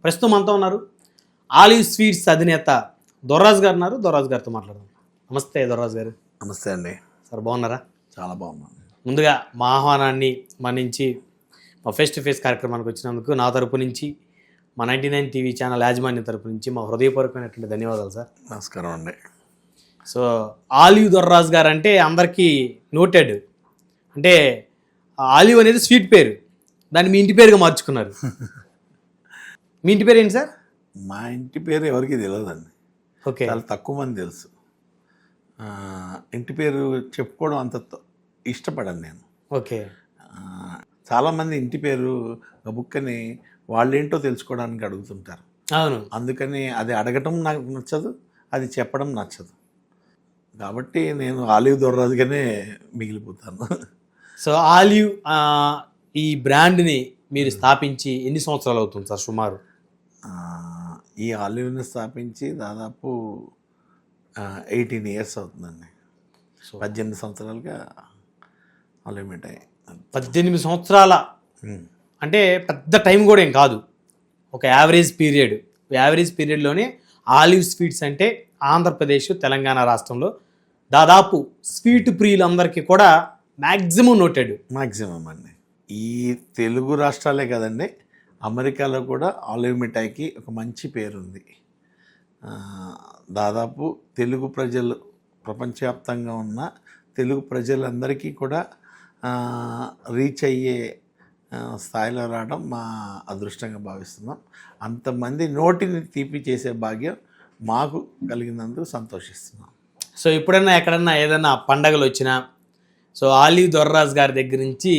ప్రస్తుతం మనతో ఉన్నారు ఆలివ్ స్వీట్స్ అధినేత దొర్రాజు గారు ఉన్నారు. దొర్రాజు గారితో మాట్లాడదాం. నమస్తే దొర్రాజు గారు. నమస్తే అండి. సార్ బాగున్నారా? చాలా బాగున్నాను. ముందుగా మా ఆహ్వానాన్ని మన్నించి మా ఫేస్ టు ఫేస్ కార్యక్రమానికి వచ్చినందుకు నా తరపు నుంచి, మా 99 టీవీ ఛానల్ యాజమాన్యం తరపు నుంచి మా హృదయపూర్వకమైనటువంటి ధన్యవాదాలు సార్. నమస్కారం అండి. సో ఆలివ్ దొర్రాజు గారు అంటే అందరికీ నోటెడ్. అంటే ఆలివ్ అనేది స్వీట్ పేరు, దాన్ని మీ ఇంటి పేరుగా మార్చుకున్నారు. మీ ఇంటి పేరు ఏంటి సార్? మా ఇంటి పేరు ఎవరికి తెలియదండి. ఓకే, చాలా తక్కువ మంది తెలుసు. ఇంటి పేరు చెప్పుకోవడం అంత ఇష్టపడను నేను. ఓకే. చాలామంది ఇంటి పేరు బుక్కని వాళ్ళేంటో తెలుసుకోవడానికి అడుగుతుంటారు. అవును, అందుకని అది అడగటం నాకు నచ్చదు, అది చెప్పడం నచ్చదు. కాబట్టి నేను ఆలివ్ దొర్రాజుగానే మిగిలిపోతాను. సో ఆలివ్ ఈ బ్రాండ్ని మీరు స్థాపించి ఎన్ని సంవత్సరాలు అవుతుంది సార్ సుమారు? ఈ ఆలివ్ని స్థాపించి దాదాపు 18 ఇయర్స్ అవుతుందండి. సో 18 సంవత్సరాలుగా ఆలివ్ మిఠాయి. 18 సంవత్సరాల అంటే పెద్ద టైం కూడా ఏం కాదు, ఒక యావరేజ్ పీరియడ్లోనే ఆలివ్ స్వీట్స్ అంటే ఆంధ్రప్రదేశ్, తెలంగాణ రాష్ట్రంలో దాదాపు స్వీట్ ప్రియులందరికీ కూడా మ్యాక్సిమం నోటెడ్. మ్యాక్సిమం అండి. ఈ తెలుగు రాష్ట్రాలే కదండి, అమెరికాలో కూడా ఆలివ్ మిఠాయికి ఒక మంచి పేరుంది. దాదాపు తెలుగు ప్రజలు, ప్రపంచవ్యాప్తంగా ఉన్న తెలుగు ప్రజలందరికీ కూడా రీచ్ అయ్యే స్థాయిలో రావడం మా అదృష్టంగా భావిస్తున్నాం. అంతమంది నోటిని తీపి చేసే భాగ్యం మాకు కలిగినందుకు సంతోషిస్తున్నాం. సో ఎప్పుడైనా ఎక్కడన్నా ఏదైనా పండగలు వచ్చినా సో ఆలివ్ దొర్రాజు గారి దగ్గర నుంచి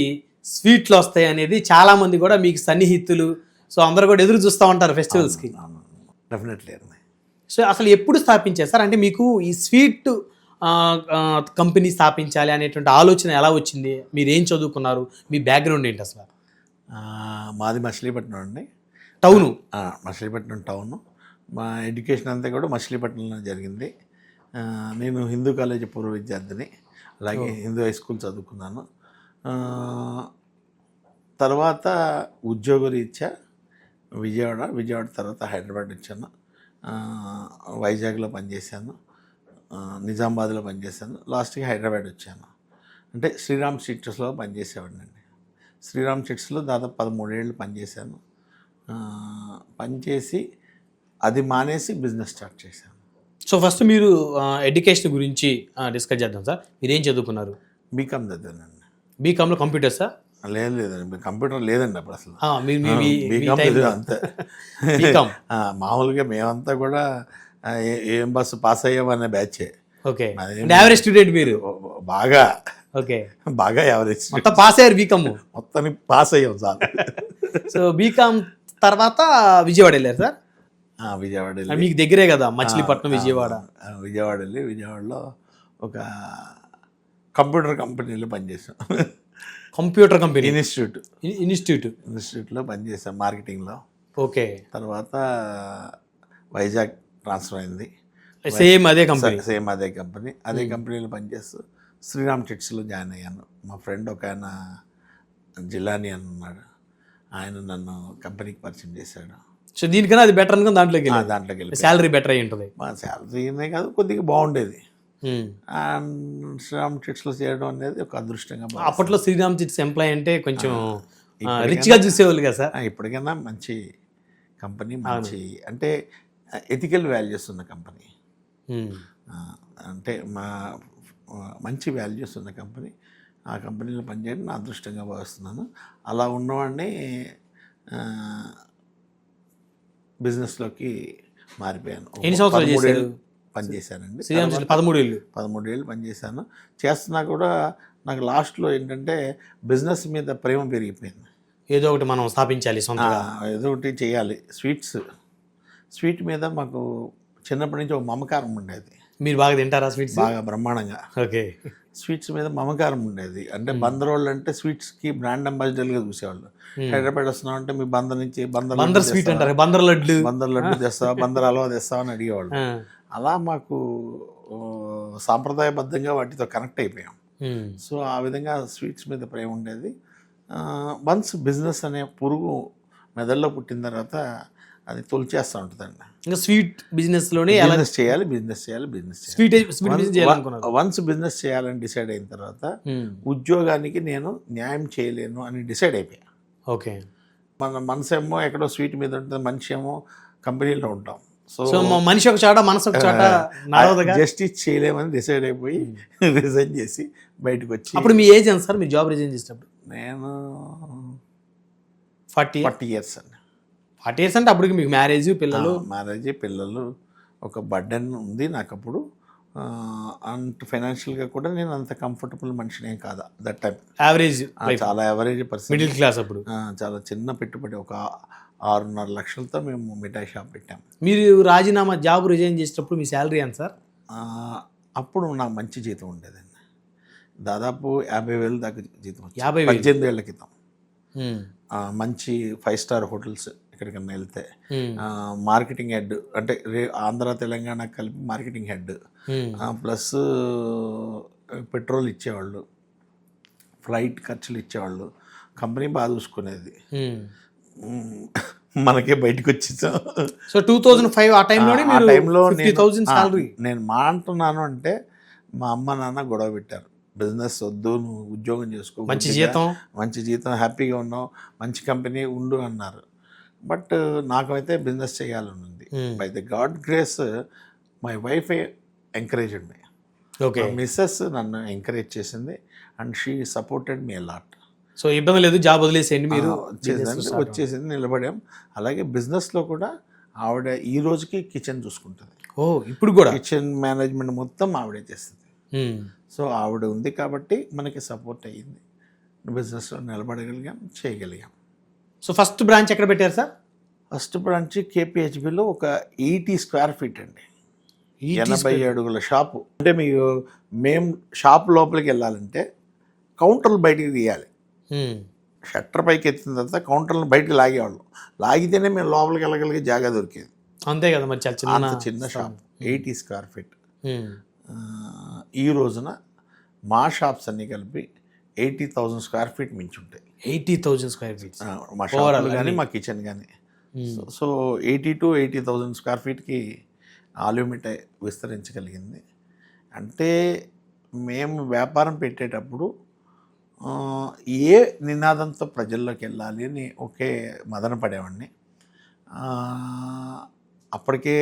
స్వీట్లు వస్తాయి అనేది చాలామంది కూడా మీకు సన్నిహితులు, సో అందరూ కూడా ఎదురు చూస్తూ ఉంటారు ఫెస్టివల్స్కి. డెఫినెట్లీ. సో అసలు ఎప్పుడు స్థాపించారు సార్? అంటే మీకు ఈ స్వీట్ కంపెనీ స్థాపించాలి అనేటువంటి ఆలోచన ఎలా వచ్చింది? మీరు ఏం చదువుకున్నారు? మీ బ్యాక్గ్రౌండ్ ఏంటి అసలు? మాది మచిలీపట్నం అండి. టౌను? మచిలీపట్నం టౌను. మా ఎడ్యుకేషన్ అంతా కూడా మచిలీపట్నంలో జరిగింది. నేను హిందూ కాలేజీ పూర్వ విద్యార్థిని, అలాగే హిందూ హై స్కూల్ చదువుకున్నాను. తర్వాత ఉద్యోగరీత్యా విజయవాడ తర్వాత హైదరాబాద్ వచ్చాను. వైజాగ్లో పనిచేశాను, నిజామాబాద్లో పనిచేశాను, లాస్ట్కి హైదరాబాద్ వచ్చాను. అంటే శ్రీరామ్ స్ట్రీట్స్లో పనిచేసేవాడిని అండి. శ్రీరామ్ స్ట్రీట్స్లో దాదాపు 13 ఏళ్ళు పనిచేశాను. పనిచేసి అది మానేసి బిజినెస్ స్టార్ట్ చేశాను. సో ఫస్ట్ మీరు ఎడ్యుకేషన్ గురించి డిస్కస్ చేద్దాం సార్. మీరేం చదువుకున్నారు? బీకామ్ చదివానండి. బీకామ్లో కంప్యూటర్సా? లేదండి, కంప్యూటర్ లేదండి అప్పుడు అసలు. బీకామ్ అంతే. బీకామ్ మామూలుగా మేమంతా కూడా ఏం బస్సు పాస్ అయ్యామనే బ్యాచే. ఓకే, యావరేజ్ స్టూడెంట్ మీరు? బాగా. ఓకే, బాగా యావరేజ్. మొత్తం పాస్ అయ్యారు బీకామ్? మొత్తానికి పాస్ అయ్యాం సార్. సో బీకామ్ తర్వాత విజయవాడ వెళ్ళారు సార్? విజయవాడ వెళ్ళి, మీకు దగ్గరే కదా మచిలీపట్నం, విజయవాడ. విజయవాడ వెళ్ళి విజయవాడలో ఒక కంప్యూటర్ కంపెనీలో పనిచేసాం. Computer company? ఇన్స్టిట్యూట్లో పనిచేసాం మార్కెటింగ్లో. ఓకే. తర్వాత వైజాగ్ ట్రాన్స్ఫర్ అయింది. సేమ్ అదే కంపెనీ. అదే కంపెనీలో పనిచేస్తూ శ్రీరామ్ స్ట్రీట్స్లో జాయిన్ అయ్యాను. మా ఫ్రెండ్ ఒక ఆయన జిల్లాని అని ఉన్నాడు, ఆయన నన్ను కంపెనీకి పరిచయం చేశాడు. సో దీనికన్నా అది బెటర్ అనుకుని దాంట్లోకి వెళ్ళి శాలరీ బెటర్ అయి ఉంటుంది. మా శాలరీనే కాదు, కొద్దిగా బాగుండేది. శ్రీరామ్ చిట్స్లో చేయడం అనేది ఒక అదృష్టంగా. అప్పట్లో శ్రీరామ్ చిట్స్ ఎంప్లాయ్ అంటే కొంచెం రిచ్గా చూసేవాళ్ళు కదా సార్? ఇప్పటికైనా మంచి కంపెనీ, మంచి అంటే ఎథికల్ వాల్యూస్ ఉన్న కంపెనీ, అంటే మంచి వాల్యూస్ ఉన్న కంపెనీ. ఆ కంపెనీలో పనిచేయడం నా అదృష్టంగా భావిస్తున్నాను. అలా ఉన్నవాడిని బిజినెస్లోకి మారిపోయాను. ఎన్ని సంవత్సరాలు పనిచేశానండి? 13 ఏళ్ళు పనిచేశాను. చేస్తున్నా కూడా నాకు లాస్ట్లో ఏంటంటే బిజినెస్ మీద ప్రేమ పెరిగిపోయింది. ఏదో ఒకటి మనం స్థాపించాలి, ఏదో ఒకటి చేయాలి. స్వీట్ మీద మాకు చిన్నప్పటి నుంచి ఒక మమకారం ఉండేది. మీరు బాగా తింటారా స్వీట్స్? బాగా బ్రహ్మాండంగా. ఓకే. స్వీట్స్ మీద మమకారం ఉండేది. అంటే బందర్ వాళ్ళు అంటే స్వీట్స్కి బ్రాండ్ అంబాసిడర్గా చూసేవాళ్ళు. హైదరాబాద్ వస్తున్నాం అంటే మీ బందర్ నుంచి బందర్ స్వీట్ అంటారు, బందర్ లడ్డు తెస్తావా, బందర్ హల్వా తెస్తావా అని అడిగేవాళ్ళు. అలా మాకు సాంప్రదాయబద్ధంగా వాటితో కనెక్ట్ అయిపోయాం. సో ఆ విధంగా స్వీట్స్ మీద ప్రేమ ఉండేది. వన్స్ బిజినెస్ అనే పురుగు మెదడులో పుట్టిన తర్వాత అది తొలిచేస్తూ ఉంటుందండి. ఇంకా స్వీట్ బిజినెస్లోనే ఎలా బిజినెస్ చేయాలి, బిజినెస్ చేయాలి, బిజినెస్ చేయాలి. స్వీట్ స్వీట్ బిజినెస్ చేయాలనుకున్నారు. వన్స్ బిజినెస్ చేయాలని డిసైడ్ అయిన తర్వాత ఉద్యోగానికి నేను న్యాయం చేయలేను అని డిసైడ్ అయిపోయా. ఓకే. మన మనసు ఏమో ఎక్కడో స్వీట్ మీద ఉంటుంది, మనిషి ఏమో కంపెనీలో ఉంటాం. సో సో మనిషి ఒక చాట మనసు ఒక చాట నడవదుగా. జస్టిస్ చేయలేమని డిసైడ్ అయిపోయి రిజైన్ చేసి బయటకు వచ్చి. అప్పుడు మీ ఏజ్ ఎంత సార్ మీరు జాబ్ రిజైన్ చేసినప్పుడు? నేను 40 ఇయర్స్ అండి. 40 years అంటే అప్పటికి మీకు మ్యారేజ్ పిల్లలు? మ్యారేజ్, పిల్లలు, ఒక బర్డెన్ ఉంది నాకు అప్పుడు. అండ్ ఫైనాన్షియల్గా కూడా నేను అంత కంఫర్టబుల్ మనిషినే కాదు దట్ టైం. యావరేజ్, చాలా యావరేజ్ పర్సన్, మిడిల్ క్లాస్. అప్పుడు చాలా చిన్న పెట్టుబడి, ఒక 6.5 లక్షలతో మేము మిఠాయి షాప్ పెట్టాము. మీరు రాజీనామా జాబ్ రిజైన్ చేసేటప్పుడు మీ శాలరీ ఎంత సార్? అప్పుడు నాకు మంచి జీతం ఉండేదండి. దాదాపు 50,000 దాకా జీతం. 50,000 18 ఏళ్ల క్రితం. మంచి 5 స్టార్ హోటల్స్ ఎక్కడికన్నా వెళ్తే మార్కెటింగ్ హెడ్, అంటే ఆంధ్ర తెలంగాణ కలిపి మార్కెటింగ్ హెడ్, ప్లస్ పెట్రోల్ ఇచ్చేవాళ్ళు, ఫ్లైట్ ఖర్చులు ఇచ్చేవాళ్ళు. కంపెనీ బాగా చూసుకునేది. మనకే బయటకు వచ్చేసాం. సో 2005 ఆ టైంలో 50,000 సాలరీ. నేను మా అంటున్నాను అంటే మా అమ్మ నాన్న గొడవ పెట్టారు, బిజినెస్ వద్దు, నువ్వు ఉద్యోగం చేసుకో, మంచి జీతం, హ్యాపీగా ఉన్నావు, మంచి కంపెనీ ఉండు అన్నారు. బట్ నాకైతే బిజినెస్ చేయాలని ఉంది. By the God grace my wife encouraged me. Okay. Missus నన్ను ఎంకరేజ్ చేసింది and she supported me lot. So ఇబ్బంది లేదు, జాబ్ వదిలేసేయండి మీరు వచ్చేసింది, నిలబడాం. అలాగే బిజినెస్లో కూడా ఆవిడ ఈ రోజుకి కిచెన్ చూసుకుంటుంది. ఓ, ఇప్పుడు కూడా కిచెన్ మేనేజ్మెంట్ మొత్తం ఆవిడే చేస్తుంది. సో ఆవిడ ఉంది కాబట్టి మనకి సపోర్ట్ అయ్యింది, బిజినెస్లో నిలబడగలిగాం, చేయగలిగాం. సో ఫస్ట్ బ్రాంచ్ ఎక్కడ పెట్టారు సార్? ఫస్ట్ బ్రాంచ్ కేపీహెచ్బిలో ఒక 80 square feet అండి, 80 అడుగుల షాపు. అంటే మీకు మేము షాప్ లోపలికి వెళ్ళాలంటే కౌంటర్లు బయటికి తీయాలి. షట్టర్ పైకి ఎత్తిన తర్వాత కౌంటర్లను బయటకు లాగేవాళ్ళు, లాగితేనే మేము లోపలికి వెళ్ళగలిగే జాగా దొరికేది. అంతే కదా మరి, చాలా చిన్న షాప్, 80 square feet. ఈ రోజున మా షాప్స్ అన్నీ కలిపి 80,000 square feet మించి ఉంటాయి. 80,000 square feet మా షాపులు కానీ మా కిచెన్ కానీ. సో 80 to 80,000 square feetకి ఆలివ్ మిఠాయి విస్తరించగలిగింది. అంటే మేము వ్యాపారం పెట్టేటప్పుడు ఏ నినాదంతో ప్రజల్లోకి వెళ్ళాలి అని ఒకే మదన పడేవాడిని. అప్పటికే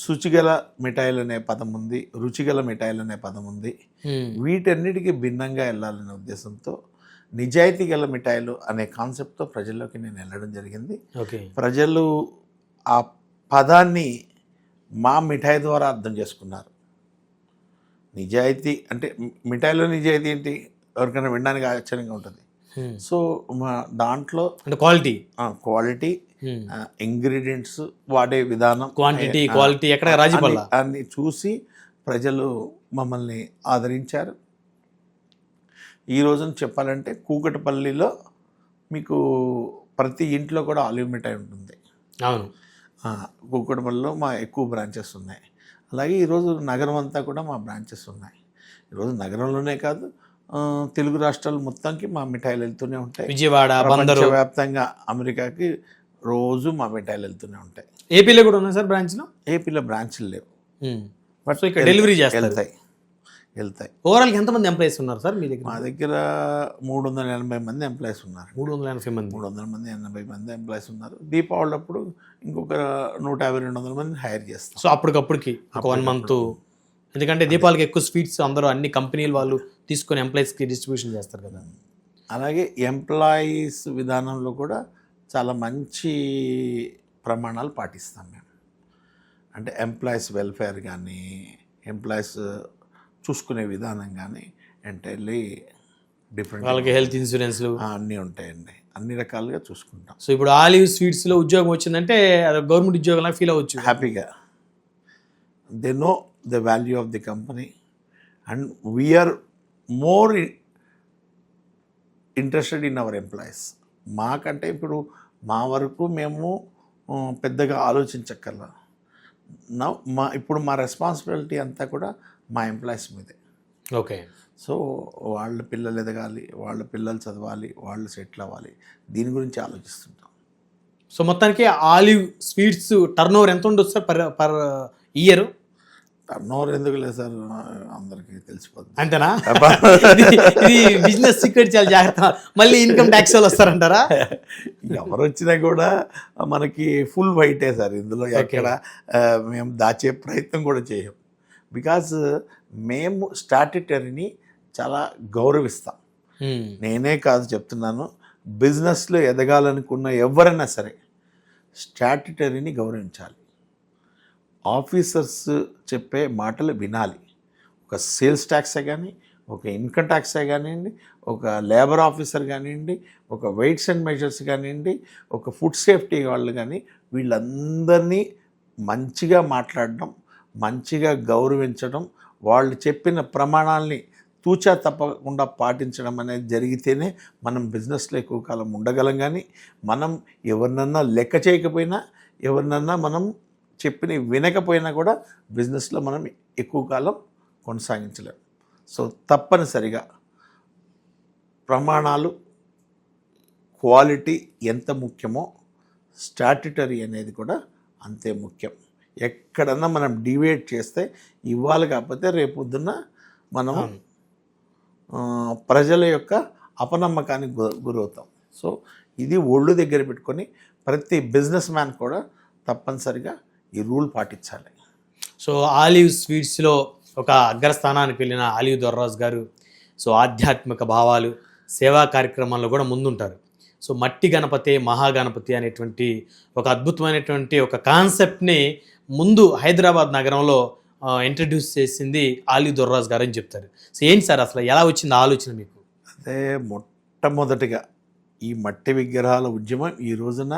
శుచిగల మిఠాయిలు అనే పదం ఉంది, రుచిగల మిఠాయిలు అనే పదం ఉంది. వీటన్నిటికీ భిన్నంగా వెళ్ళాలనే ఉద్దేశంతో నిజాయితీ గల మిఠాయిలు అనే కాన్సెప్ట్తో ప్రజల్లోకి నేను వెళ్ళడం జరిగింది. ప్రజలు ఆ పదాన్ని మా మిఠాయి ద్వారా అర్థం చేసుకున్నారు. నిజాయితీ అంటే మిఠాయిలో నిజాయితీ ఏంటి, ఎవరికైనా వినడానికి ఆశ్చర్యంగా ఉంటుంది. సో మా దాంట్లో అంటే క్వాలిటీ, ఇంగ్రీడియంట్స్, వాడే విధానం, క్వాంటిటీ, క్వాలిటీ ఎక్కడ రాజీపల్లా అన్ని చూసి ప్రజలు మమ్మల్ని ఆదరించారు. ఈ రోజున చెప్పాలంటే కూకట్పల్లిలో మీకు ప్రతి ఇంట్లో కూడా ఆలివ్ మిఠాయి ఉంటుంది. అవును, కూకట్పల్లిలో మా ఎక్కువ బ్రాంచెస్ ఉన్నాయి. అలాగే ఈరోజు నగరం అంతా కూడా మా బ్రాంచెస్ ఉన్నాయి. ఈరోజు నగరంలోనే కాదు, తెలుగు రాష్ట్రాలు మొత్తానికి మా మిఠాయిలు వెళ్తూనే ఉంటాయి. విజయవాడ, బందరు, వ్యాప్తంగా అమెరికాకి రోజు మా మిఠాయిలు వెళ్తూనే ఉంటాయి. ఏపీలో కూడా ఉన్నాయి సార్ బ్రాంచ్లో? ఏపీలో బ్రాంచ్లు లేవు, బట్ ఇక్కడ డెలివరీ చేస్తారు, వెళ్తాయి. ఓవరాల్గా ఎంతమంది ఎంప్లాయీస్ ఉన్నారు సార్ మీ దగ్గర? మా దగ్గర 380 మంది ఎంప్లాయీస్ ఉన్నారు. 380 మంది ఎంప్లాయీస్ ఉన్నారు. దీపావళి అప్పుడు ఇంకొక 150-200 మంది హైర్ చేస్తాం. సో అప్పటికప్పటికి ఒక 1 month, ఎందుకంటే దీపావళికి ఎక్కువ స్వీట్స్ అందరూ అన్ని కంపెనీల వాళ్ళు తీసుకొని ఎంప్లాయీస్కి డిస్ట్రిబ్యూషన్ చేస్తారు కదా. అలాగే ఎంప్లాయీస్ విధానంలో కూడా చాలా మంచి ప్రమాణాలు పాటిస్తాం మేము. అంటే ఎంప్లాయీస్ వెల్ఫేర్ కానీ, ఎంప్లాయీస్ చూసుకునే విధానం కానీ ఎంటైర్లీ డిఫరెంట్. వాళ్ళకి హెల్త్ ఇన్సూరెన్స్లు అన్నీ ఉంటాయండి, అన్ని రకాలుగా చూసుకుంటాం. సో ఇప్పుడు ఆలివ్ స్వీట్స్లో ఉద్యోగం వచ్చిందంటే అది గవర్నమెంట్ ఉద్యోగంలా ఫీల్ అవ్వచ్చు హ్యాపీగా. They know the value of the company and we are more interested in our employees. మాకంటే ఇప్పుడు మా వరకు మేము పెద్దగా ఆలోచించక్కర్లా. ఇప్పుడు మా రెస్పాన్సిబిలిటీ అంతా కూడా మా ఎంప్లాయీస్ మీదే. ఓకే. సో వాళ్ళ పిల్లలు ఎదగాలి, వాళ్ళ పిల్లలు చదవాలి, వాళ్ళు సెటిల్ అవ్వాలి, దీని గురించి ఆలోచిస్తుంటాం. సో మొత్తానికి ఆలివ్ స్వీట్స్ టర్న్ ఓవర్ ఎంత ఉండొచ్చు సార్ పర్ ఇయర్? టర్నోవర్ ఎందుకు లేదు సార్, అందరికీ తెలిసిపోతుంది. అంతేనా? ఇది బిజినెస్ సీక్రెట్, చాలా జాగ్రత్త. మళ్ళీ ఇన్కమ్ ట్యాక్స్ వాళ్ళు వస్తారంటారా? ఎవరు వచ్చినా కూడా మనకి ఫుల్ వైటే సార్. ఇందులో ఎక్కడ మేము దాచే ప్రయత్నం కూడా చేయం. బికాజ్ మేము స్టాట్యుటరీని చాలా గౌరవిస్తాం. నేనే కాదు చెప్తున్నాను, బిజినెస్లో ఎదగాలనుకున్న ఎవరైనా సరే స్టాట్యుటరీని గౌరవించాలి. ఆఫీసర్స్ చెప్పే మాటలు వినాలి. ఒక సేల్స్ ట్యాక్సే కానీ, ఒక ఇన్కమ్ ట్యాక్సే కానివ్వండి, ఒక లేబర్ ఆఫీసర్ కానివ్వండి, ఒక వెయిట్స్ అండ్ మెజర్స్ కానివ్వండి, ఒక ఫుడ్ సేఫ్టీ వాళ్ళు కానీ, వీళ్ళందరినీ మంచిగా మాట్లాడడం, మంచిగా గౌరవించడం, వాళ్ళు చెప్పిన ప్రమాణాలని తూచా తప్పకుండా పాటించడం అనేది జరిగితేనే మనం బిజినెస్లో ఎక్కువ కాలం ఉండగలం. కానీ మనం ఎవరినన్నా లెక్క చేయకపోయినా, ఎవరినన్నా మనం చెప్పిన వినకపోయినా కూడా బిజినెస్లో మనం ఎక్కువ కాలం కొనసాగించలేం. సో తప్పనిసరిగా ప్రమాణాలు, క్వాలిటీ ఎంత ముఖ్యమో స్టాట్యుటరీ అనేది కూడా అంతే ముఖ్యం. ఎక్కడన్నా మనం డివేట్ చేస్తే ఇవాళ కాకపోతే రేపొద్దున మనం ప్రజల యొక్క అపనమ్మకానికి గురవుతాం. సో ఇది ఒళ్ళు దగ్గర పెట్టుకొని ప్రతి బిజినెస్ మ్యాన్ కూడా తప్పనిసరిగా ఈ రూల్ పాటించాలి. సో ఆలివ్ స్వీట్స్లో ఒక అగ్రస్థానానికి వెళ్ళిన ఆలివ్ దొర్రాజు గారు సో ఆధ్యాత్మిక భావాలు, సేవా కార్యక్రమాల్లో కూడా ముందుంటారు. సో మట్టి గణపతి మహాగణపతి అనేటువంటి ఒక అద్భుతమైనటువంటి ఒక కాన్సెప్ట్ని ముందు హైదరాబాద్ నగరంలో ఇంట్రడ్యూస్ చేసింది ఆలివ్ దొర్రాజు గారు అని చెప్తారు. సో ఏంటి సార్ అసలు ఎలా వచ్చింది ఆలోచన మీకు? అదే మొట్టమొదటిగా ఈ మట్టి విగ్రహాల ఉద్యమం ఈ రోజున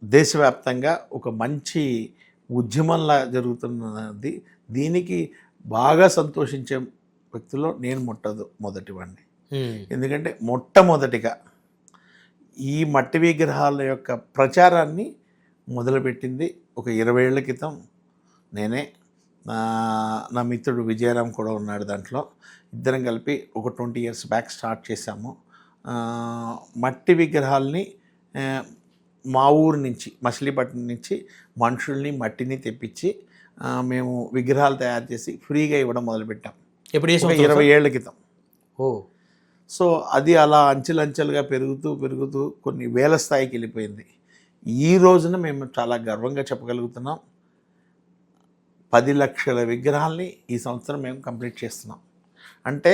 దేశవ్యాప్తంగా ఒక మంచి ఉద్యమంలా జరుగుతున్నది. దీనికి బాగా సంతోషించే వ్యక్తుల్లో నేను మొదటివాడిని. ఎందుకంటే మొట్టమొదటిగా ఈ మట్టి విగ్రహాల యొక్క ప్రచారాన్ని మొదలుపెట్టింది ఒక 20 ఏళ్ల క్రితం నేనే. నా మిత్రుడు విజయరామ్ కూడా ఉన్నాడు దాంట్లో. ఇద్దరం కలిపి ఒక 20 years బ్యాక్ స్టార్ట్ చేశాము. మట్టి విగ్రహాలని మా ఊరు నుంచి, మచిలీపట్నం నుంచి మనుషుల్ని మట్టిని తెప్పించి మేము విగ్రహాలు తయారు చేసి ఫ్రీగా ఇవ్వడం మొదలుపెట్టాం. ఎప్పుడు? 20 ఏళ్ల క్రితం. ఓ. సో అది అలా అంచెలంచెలుగా పెరుగుతూ కొన్ని వేల స్థాయికి వెళ్ళిపోయింది. ఈ రోజున మేము చాలా గర్వంగా చెప్పగలుగుతున్నాం, 10 లక్షల విగ్రహాల్ని ఈ సంవత్సరం మేము కంప్లీట్ చేస్తున్నాం. అంటే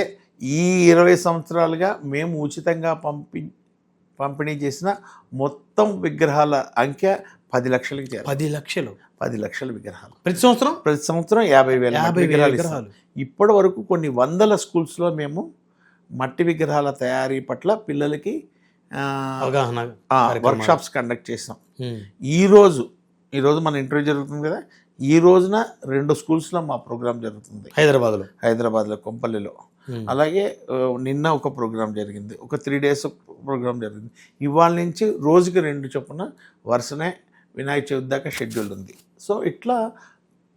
ఈ 20 సంవత్సరాలుగా మేము ఉచితంగా పంపిణీ చేసిన మొత్తం విగ్రహాల అంకె 10 లక్షలకి చేరారు. 10 లక్షల విగ్రహాలు ప్రతి సంవత్సరం 50,000 విగ్రహాలు. ఇప్పటి వరకు కొన్ని వందల స్కూల్స్లో మేము మట్టి విగ్రహాల తయారీ పట్ల పిల్లలకి వర్క్షాప్స్ కండక్ట్ చేసాం. ఈరోజు మన ఇంటర్వ్యూ జరుగుతుంది కదా, ఈ రోజున 2 స్కూల్స్లో మా ప్రోగ్రాం జరుగుతుంది. హైదరాబాద్లో కొంపల్లిలో. అలాగే నిన్న ఒక ప్రోగ్రాం జరిగింది, ఒక 3 days ప్రోగ్రాం జరిగింది. ఇవాళ నుంచి రోజుకి 2 చొప్పున వరుసనే వినాయక చవితి దాకా షెడ్యూల్ ఉంది. సో ఇట్లా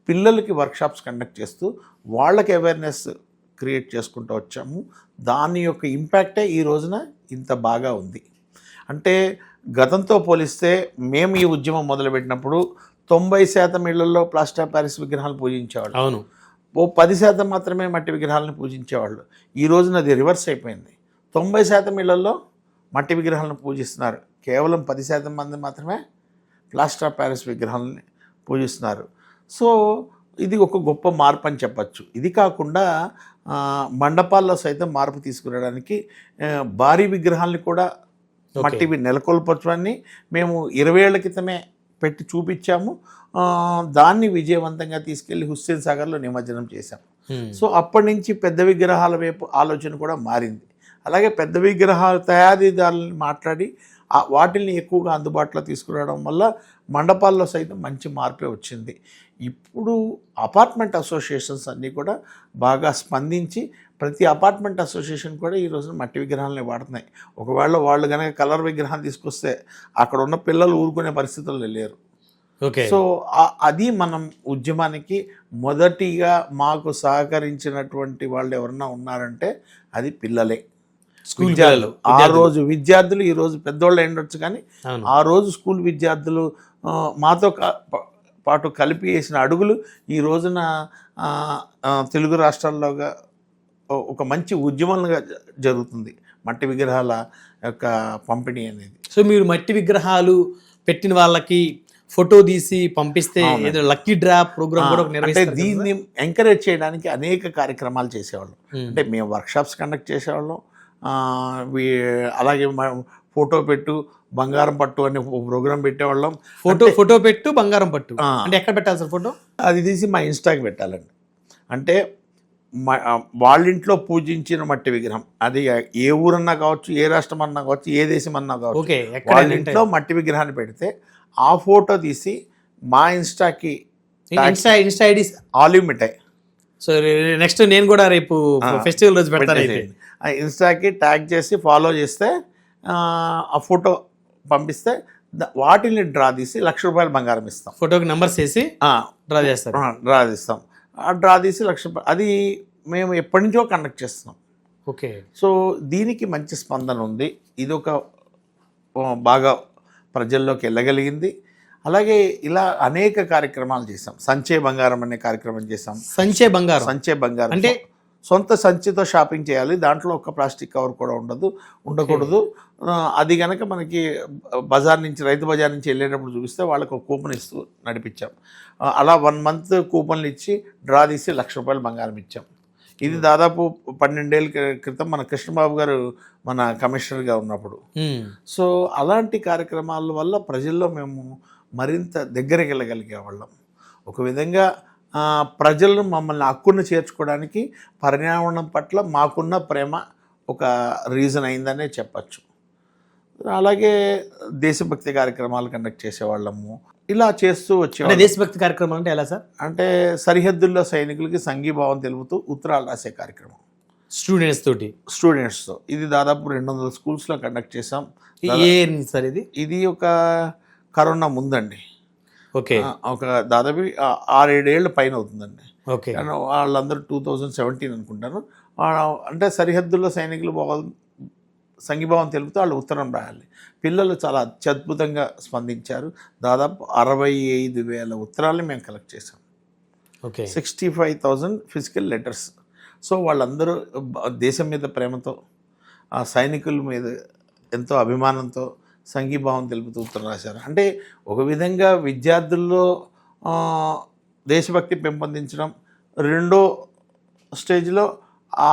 పిల్లలకి వర్క్షాప్స్ కండక్ట్ చేస్తూ వాళ్ళకి అవేర్నెస్ క్రియేట్ చేసుకుంటూ వచ్చాము. దాని యొక్క ఇంపాక్టే ఈ రోజున ఇంత బాగా ఉంది. అంటే గతంతో పోలిస్తే మేము ఈ ఉద్యమం మొదలుపెట్టినప్పుడు 90% ఇళ్లలో ప్లాస్టర్ ఆఫ్ ప్యారిస్ విగ్రహాలు పూజించేవాళ్ళు. అవును. 10% మాత్రమే మట్టి విగ్రహాలను పూజించేవాళ్ళు. ఈ రోజున అది రివర్స్ అయిపోయింది. 90% ఇళ్లలో మట్టి విగ్రహాలను పూజిస్తున్నారు. కేవలం 10% మంది మాత్రమే ప్లాస్టర్ ఆఫ్ ప్యారిస్ విగ్రహాలని పూజిస్తున్నారు. సో ఇది ఒక గొప్ప మార్పు అని చెప్పచ్చు. ఇది కాకుండా మండపాల్లో సైతం మార్పు తీసుకురావడానికి భారీ విగ్రహాలని కూడా మట్టివి నెలకొల్పడాన్ని మేము 20 ఏళ్ల క్రితమే పెట్టి చూపించాము. దాన్ని విజయవంతంగా తీసుకెళ్లి హుస్సేన్ సాగర్లో నిమజ్జనం చేశాం. సో అప్పటి నుంచి పెద్ద విగ్రహాల వైపు ఆలోచన కూడా మారింది. అలాగే పెద్ద విగ్రహాల తయారీదారులను మాట్లాడి వాటిని ఎక్కువగా అందుబాటులో తీసుకురావడం వల్ల మండపాల్లో సైతం మంచి మార్పే వచ్చింది. ఇప్పుడు అపార్ట్మెంట్ అసోసియేషన్స్ అన్నీ కూడా బాగా స్పందించి ప్రతి అపార్ట్మెంట్ అసోసియేషన్ కూడా ఈ రోజున మట్టి విగ్రహాలని వాడుతున్నాయి. ఒకవేళ వాళ్ళు కనుక కలర్ విగ్రహాన్ని తీసుకొస్తే అక్కడ ఉన్న పిల్లలు ఊరుకునే పరిస్థితుల్లో లేరు. సో అది మనం ఉద్యమానికి మొదటిగా మాకు సహకరించినటువంటి వాళ్ళు ఎవరన్నా ఉన్నారంటే అది పిల్లలే. స్కూల్ విద్యార్థులు పిల్లలు, ఆ రోజు విద్యార్థులు ఈ రోజు పెద్దోళ్ళు ఉండొచ్చు, కానీ అవును. ఆ రోజు స్కూల్ విద్యార్థులు మాతో పాటు కలిపి వేసిన అడుగులు ఈ రోజున తెలుగు రాష్ట్రాల్లోగా ఒక మంచి ఉద్యమంగా జరుగుతుంది మట్టి విగ్రహాల యొక్క పంపిణీ అనేది. సో మీరు మట్టి విగ్రహాలు పెట్టిన వాళ్ళకి ఫోటో తీసి పంపిస్తే ఏదో లక్కీ డ్రా ప్రోగ్రామ్ కూడా అంటే నిర్వహిస్తారు. దీన్ని ఎంకరేజ్ చేయడానికి అనేక కార్యక్రమాలు చేసేవాళ్ళం. అంటే మేము వర్క్షాప్స్ కండక్ట్ చేసేవాళ్ళం, అలాగే ఫోటో పెట్టు బంగారం పట్టు అనే ప్రోగ్రామ్ పెట్టేవాళ్ళం. ఫోటో పెట్టు బంగారం పట్టు అంటే ఎక్కడ పెట్టాలి సార్ ఫోటో? అది తీసి మా ఇన్స్టాకి పెట్టాలండి. అంటే వాళ్ళ ఇంట్లో పూజించిన మట్టి విగ్రహం, అది ఏ ఊరన్నా కావచ్చు, ఏ రాష్ట్రం అన్నా కావచ్చు, ఏ దేశం అన్నా కావచ్చు, వాళ్ళ ఇంట్లో మట్టి విగ్రహాన్ని పెడితే ఆ ఫోటో తీసి మా ఇన్స్టాకి ఇన్స్టా ఐడి ఆలివ్ మిఠాయి. సో నెక్స్ట్ నేను కూడా రేపు ఫెస్టివల్ రోజు పెడతాను. ఇన్స్టాకి ట్యాగ్ చేసి ఫాలో చేస్తే ఆ ఫోటో పంపిస్తే వాటిని డ్రా తీసి ₹1,00,000 బంగారం ఇస్తాం. ఫోటోకి నెంబర్స్ వేసి డ్రా చేస్తారు. డ్రా తీస్తాం. ఆ డ్రా తీసి ₹1,00,000 అది మేము ఎప్పటి నుంచో కండక్ట్ చేస్తున్నాం. ఓకే. సో దీనికి మంచి స్పందన ఉంది. ఇది ఒక బాగా ప్రజల్లోకి వెళ్ళగలిగింది. అలాగే ఇలా అనేక కార్యక్రమాలు చేసాం. సంచే బంగారం అనే కార్యక్రమం చేసాం. సంచే బంగారం అంటే సొంత సంచితో షాపింగ్ చేయాలి, దాంట్లో ఒక ప్లాస్టిక్ కవర్ కూడా ఉండకూడదు. అది కనుక మనకి బజార్ నుంచి, రైతు బజార్ నుంచి వెళ్ళేటప్పుడు చూపిస్తే వాళ్ళకి ఒక కూపన్ ఇస్తూ నడిపించాం. అలా 1 month కూపన్లు ఇచ్చి డ్రా తీసి ₹1,00,000 బంగారం ఇచ్చాం. ఇది దాదాపు 12 ఏళ్ళ క్రితం మన కృష్ణబాబు గారు మన కమిషనర్గా ఉన్నప్పుడు. సో అలాంటి కార్యక్రమాల వల్ల ప్రజల్లో మేము మరింత దగ్గరికి వెళ్ళగలిగేవాళ్ళం. ఒక విధంగా ప్రజలను మమ్మల్ని హక్కును చేర్చుకోవడానికి పర్యావరణం పట్ల మాకున్న ప్రేమ ఒక రీజన్ అయిందనే చెప్పచ్చు. అలాగే దేశభక్తి కార్యక్రమాలు కండక్ట్ చేసేవాళ్ళము. ఇలా చేస్తూ వచ్చే దేశభక్తి కార్యక్రమం అంటే ఎలా సార్? అంటే సరిహద్దుల్లో సైనికులకి సంఘీభావం తెలుపుతూ ఉత్తరాలు రాసే కార్యక్రమం స్టూడెంట్స్తో. ఇది దాదాపు 200 స్కూల్స్లో కండక్ట్ చేసాం. సార్ ఇది ఒక కరోనా ముందండి. ఓకే. ఒక దాదాపు 6-7 ఏళ్ళ పైన అవుతుందండి. ఓకే. కానీ వాళ్ళందరూ 2017 అనుకుంటాను. అంటే సరిహద్దుల్లో సైనికులు సంఘీభావం తెలుపుతూ వాళ్ళు ఉత్తరం రాయాలి. పిల్లలు చాలా అత్యద్భుతంగా స్పందించారు. దాదాపు 65,000 ఉత్తరాలని మేము కలెక్ట్ చేసాం. ఓకే. 65,000 physical letters. సో వాళ్ళందరూ దేశం మీద ప్రేమతో, ఆ సైనికుల మీద ఎంతో అభిమానంతో సంఘీభావం తెలుపుతూ ఉత్తరం రాశారు. అంటే ఒక విధంగా విద్యార్థుల్లో దేశభక్తి పెంపొందించడం, రెండో స్టేజ్లో ఆ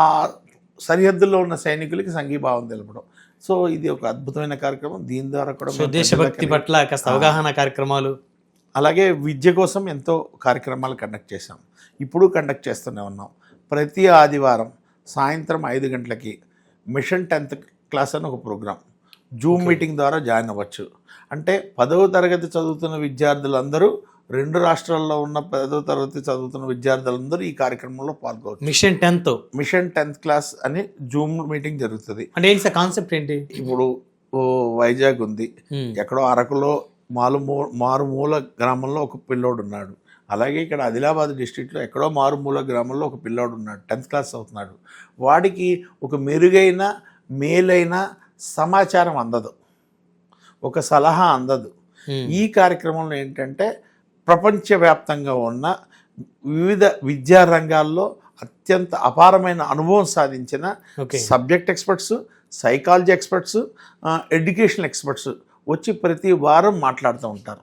సరిహద్దుల్లో ఉన్న సైనికులకి సంఘీభావం తెలపడం. సో ఇది ఒక అద్భుతమైన కార్యక్రమం. దీని ద్వారా కూడా దేశభక్తి పట్ల అవగాహన కార్యక్రమాలు, అలాగే విద్య కోసం ఎంతో కార్యక్రమాలు కండక్ట్ చేశాం. ఇప్పుడు కండక్ట్ చేస్తూనే ఉన్నాం. ప్రతి ఆదివారం సాయంత్రం 5 గంటలకి మిషన్ 10th క్లాస్ అని ఒక ప్రోగ్రాం జూమ్ మీటింగ్ ద్వారా జాయిన్ అవ్వచ్చు. అంటే 10వ తరగతి చదువుతున్న విద్యార్థులందరూ, 2 రాష్ట్రాల్లో ఉన్న 10వ తరగతి చదువుతున్న విద్యార్థులందరూ ఈ కార్యక్రమంలో పాల్గొవచ్చు. మిషన్ 10th క్లాస్ అని జూమ్ మీటింగ్ జరుగుతుంది. అంటే ఏంటి సార్ కాన్సెప్ట్ ఏంటి? ఇప్పుడు వైజాగ్ ఉంది, ఎక్కడో అరకులో మారుమూల గ్రామంలో ఒక పిల్లోడు ఉన్నాడు. అలాగే ఇక్కడ ఆదిలాబాద్ డిస్ట్రిక్ట్లో ఎక్కడో మారుమూల గ్రామంలో ఒక పిల్లోడు ఉన్నాడు, 10th క్లాస్ అవుతున్నాడు. వాడికి ఒక మెరుగైన మేలైన సమాచారం అందదు, ఒక సలహా అందదు. ఈ కార్యక్రమంలో ఏంటంటే ప్రపంచవ్యాప్తంగా ఉన్న వివిధ విద్యా రంగాల్లో అత్యంత అపారమైన అనుభవం సాధించిన subject experts, psychology experts, educational experts వచ్చి ప్రతి వారం మాట్లాడుతూ ఉంటారు.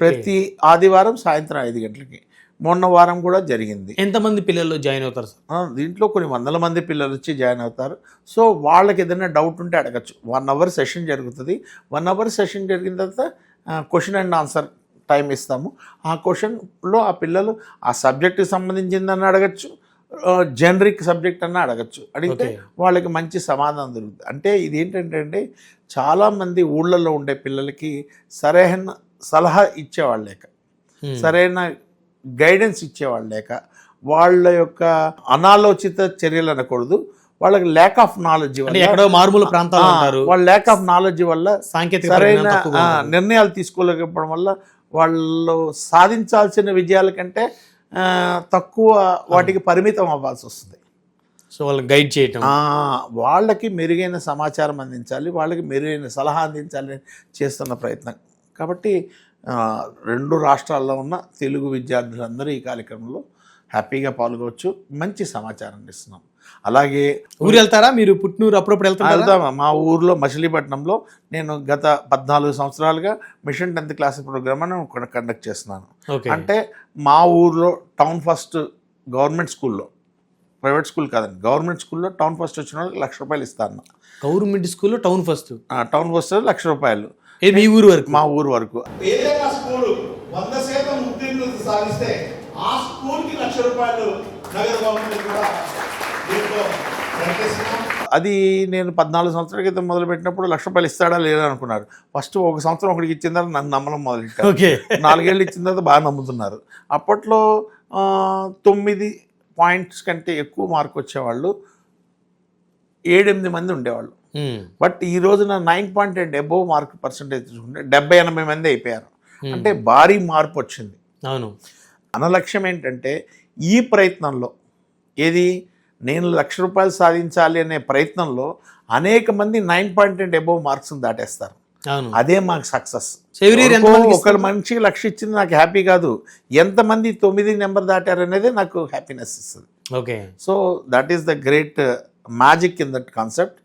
ప్రతి ఆదివారం సాయంత్రం 5 గంటలకి. మొన్న వారం కూడా జరిగింది. ఎంతమంది పిల్లలు జాయిన్ అవుతారు సార్? దీంట్లో కొన్ని 100 మంది పిల్లలు వచ్చి జాయిన్ అవుతారు. సో వాళ్ళకి ఏదైనా డౌట్ ఉంటే అడగచ్చు. 1 hour సెషన్ జరుగుతుంది. 1 hour సెషన్ జరిగిన తర్వాత క్వశ్చన్ అండ్ ఆన్సర్ టైం ఇస్తాము. ఆ క్వశ్చన్లో ఆ పిల్లలు ఆ సబ్జెక్టుకి సంబంధించిందని అడగచ్చు, జనరిక్ సబ్జెక్ట్ అన్న అడగచ్చు. అడిగితే వాళ్ళకి మంచి సమాధానం దొరుకుతుంది. అంటే ఇది ఏంటంటే అండి, చాలామంది ఊళ్ళల్లో ఉండే పిల్లలకి సరైన సలహా ఇచ్చేవాళ్ళు లేక, సరైన గైడెన్స్ ఇచ్చేవాళ్ళు లేక, వాళ్ళ యొక్క అనాలోచిత చర్యలు అనకూడదు, వాళ్ళకి ల్యాక్ ఆఫ్ నాలెడ్జ్ వల్ల, మారుమూల ప్రాంతాలు వాళ్ళ ల్యాక్ ఆఫ్ నాలెడ్జ్ వల్ల సరైన నిర్ణయాలు తీసుకోలేకపోవడం వల్ల వాళ్ళు సాధించాల్సిన విజయాల కంటే తక్కువ వాటికి పరిమితం అవ్వాల్సి వస్తుంది. సో వాళ్ళకి గైడ్ చేయటం. వాళ్ళకి మెరుగైన సమాచారం అందించాలి, వాళ్ళకి మెరుగైన సలహా అందించాలని చేస్తున్న ప్రయత్నం. కాబట్టి 2 రాష్ట్రాల్లో ఉన్న తెలుగు విద్యార్థులందరూ ఈ కార్యక్రమంలో హ్యాపీగా పాల్గొవచ్చు. మంచి సమాచారం ఇస్తున్నాం. అలాగే ఊరు వెళ్తారా మీరు? పుట్టినూరు అప్పుడప్పుడు వెళ్తారా? మా ఊర్లో మచిలీపట్నంలో నేను గత 14 సంవత్సరాలుగా మిషన్ 10th క్లాస్ ప్రోగ్రామ్ అని కండక్ట్ చేస్తున్నాను. అంటే మా ఊర్లో టౌన్ ఫస్ట్ గవర్నమెంట్ స్కూల్లో, ప్రైవేట్ స్కూల్ కాదండి, గవర్నమెంట్ స్కూల్లో టౌన్ ఫస్ట్ వచ్చిన వాళ్ళకి ₹1,00,000 ఇస్తాను. గవర్నమెంట్ స్కూల్లో టౌన్ ఫస్ట్ ₹1,00,000. మీ ఊరు వరకు? మా ఊరు వరకు. ఏదైనా స్కూల్ 100% ఉత్తీర్ణత సాధిస్తే ఆ స్కూల్కి ₹1,00,000 నగర గవర్నమెంట్ కూడా దీంట్లో ప్రకటిస్తున్నాం. అది నేను 14 సంవత్సరాల క్రితం మొదలుపెట్టినప్పుడు ₹1,00,000 ఇస్తాడా లేదా అనుకున్నారు. ఫస్ట్ 1 సంవత్సరం ఒకటికి ఇచ్చిన తర్వాత నన్ను నమ్మడం మొదలెట్టారు. 4 ఏళ్ళు ఇచ్చిన తర్వాత బాగా నమ్ముతున్నారు. అప్పట్లో 9 పాయింట్స్ కంటే ఎక్కువ మార్క్ వచ్చేవాళ్ళు 7-8 మంది ఉండేవాళ్ళు. బట్ ఈ రోజున 9.8 అబోవ్ మార్క్ పర్సంటేజ్ చూసుకుంటే 70-80 మంది అయిపోయారు. అంటే భారీ మార్పు వచ్చింది. అవును. మన లక్ష్యం ఏంటంటే ఈ ప్రయత్నంలో ఏది నేను ₹1,00,000 సాధించాలి అనే ప్రయత్నంలో అనేక మంది 9.8 అబోవ్ మార్క్స్ దాటేస్తారు. అదే మాకు సక్సెస్. ఒక మనిషికి 1,00,000 ఇచ్చింది నాకు హ్యాపీ కాదు, ఎంతమంది 9 నెంబర్ దాటారు అనేది నాకు హ్యాపీనెస్ ఇస్తుంది. Okay. So that is the great magic in that concept.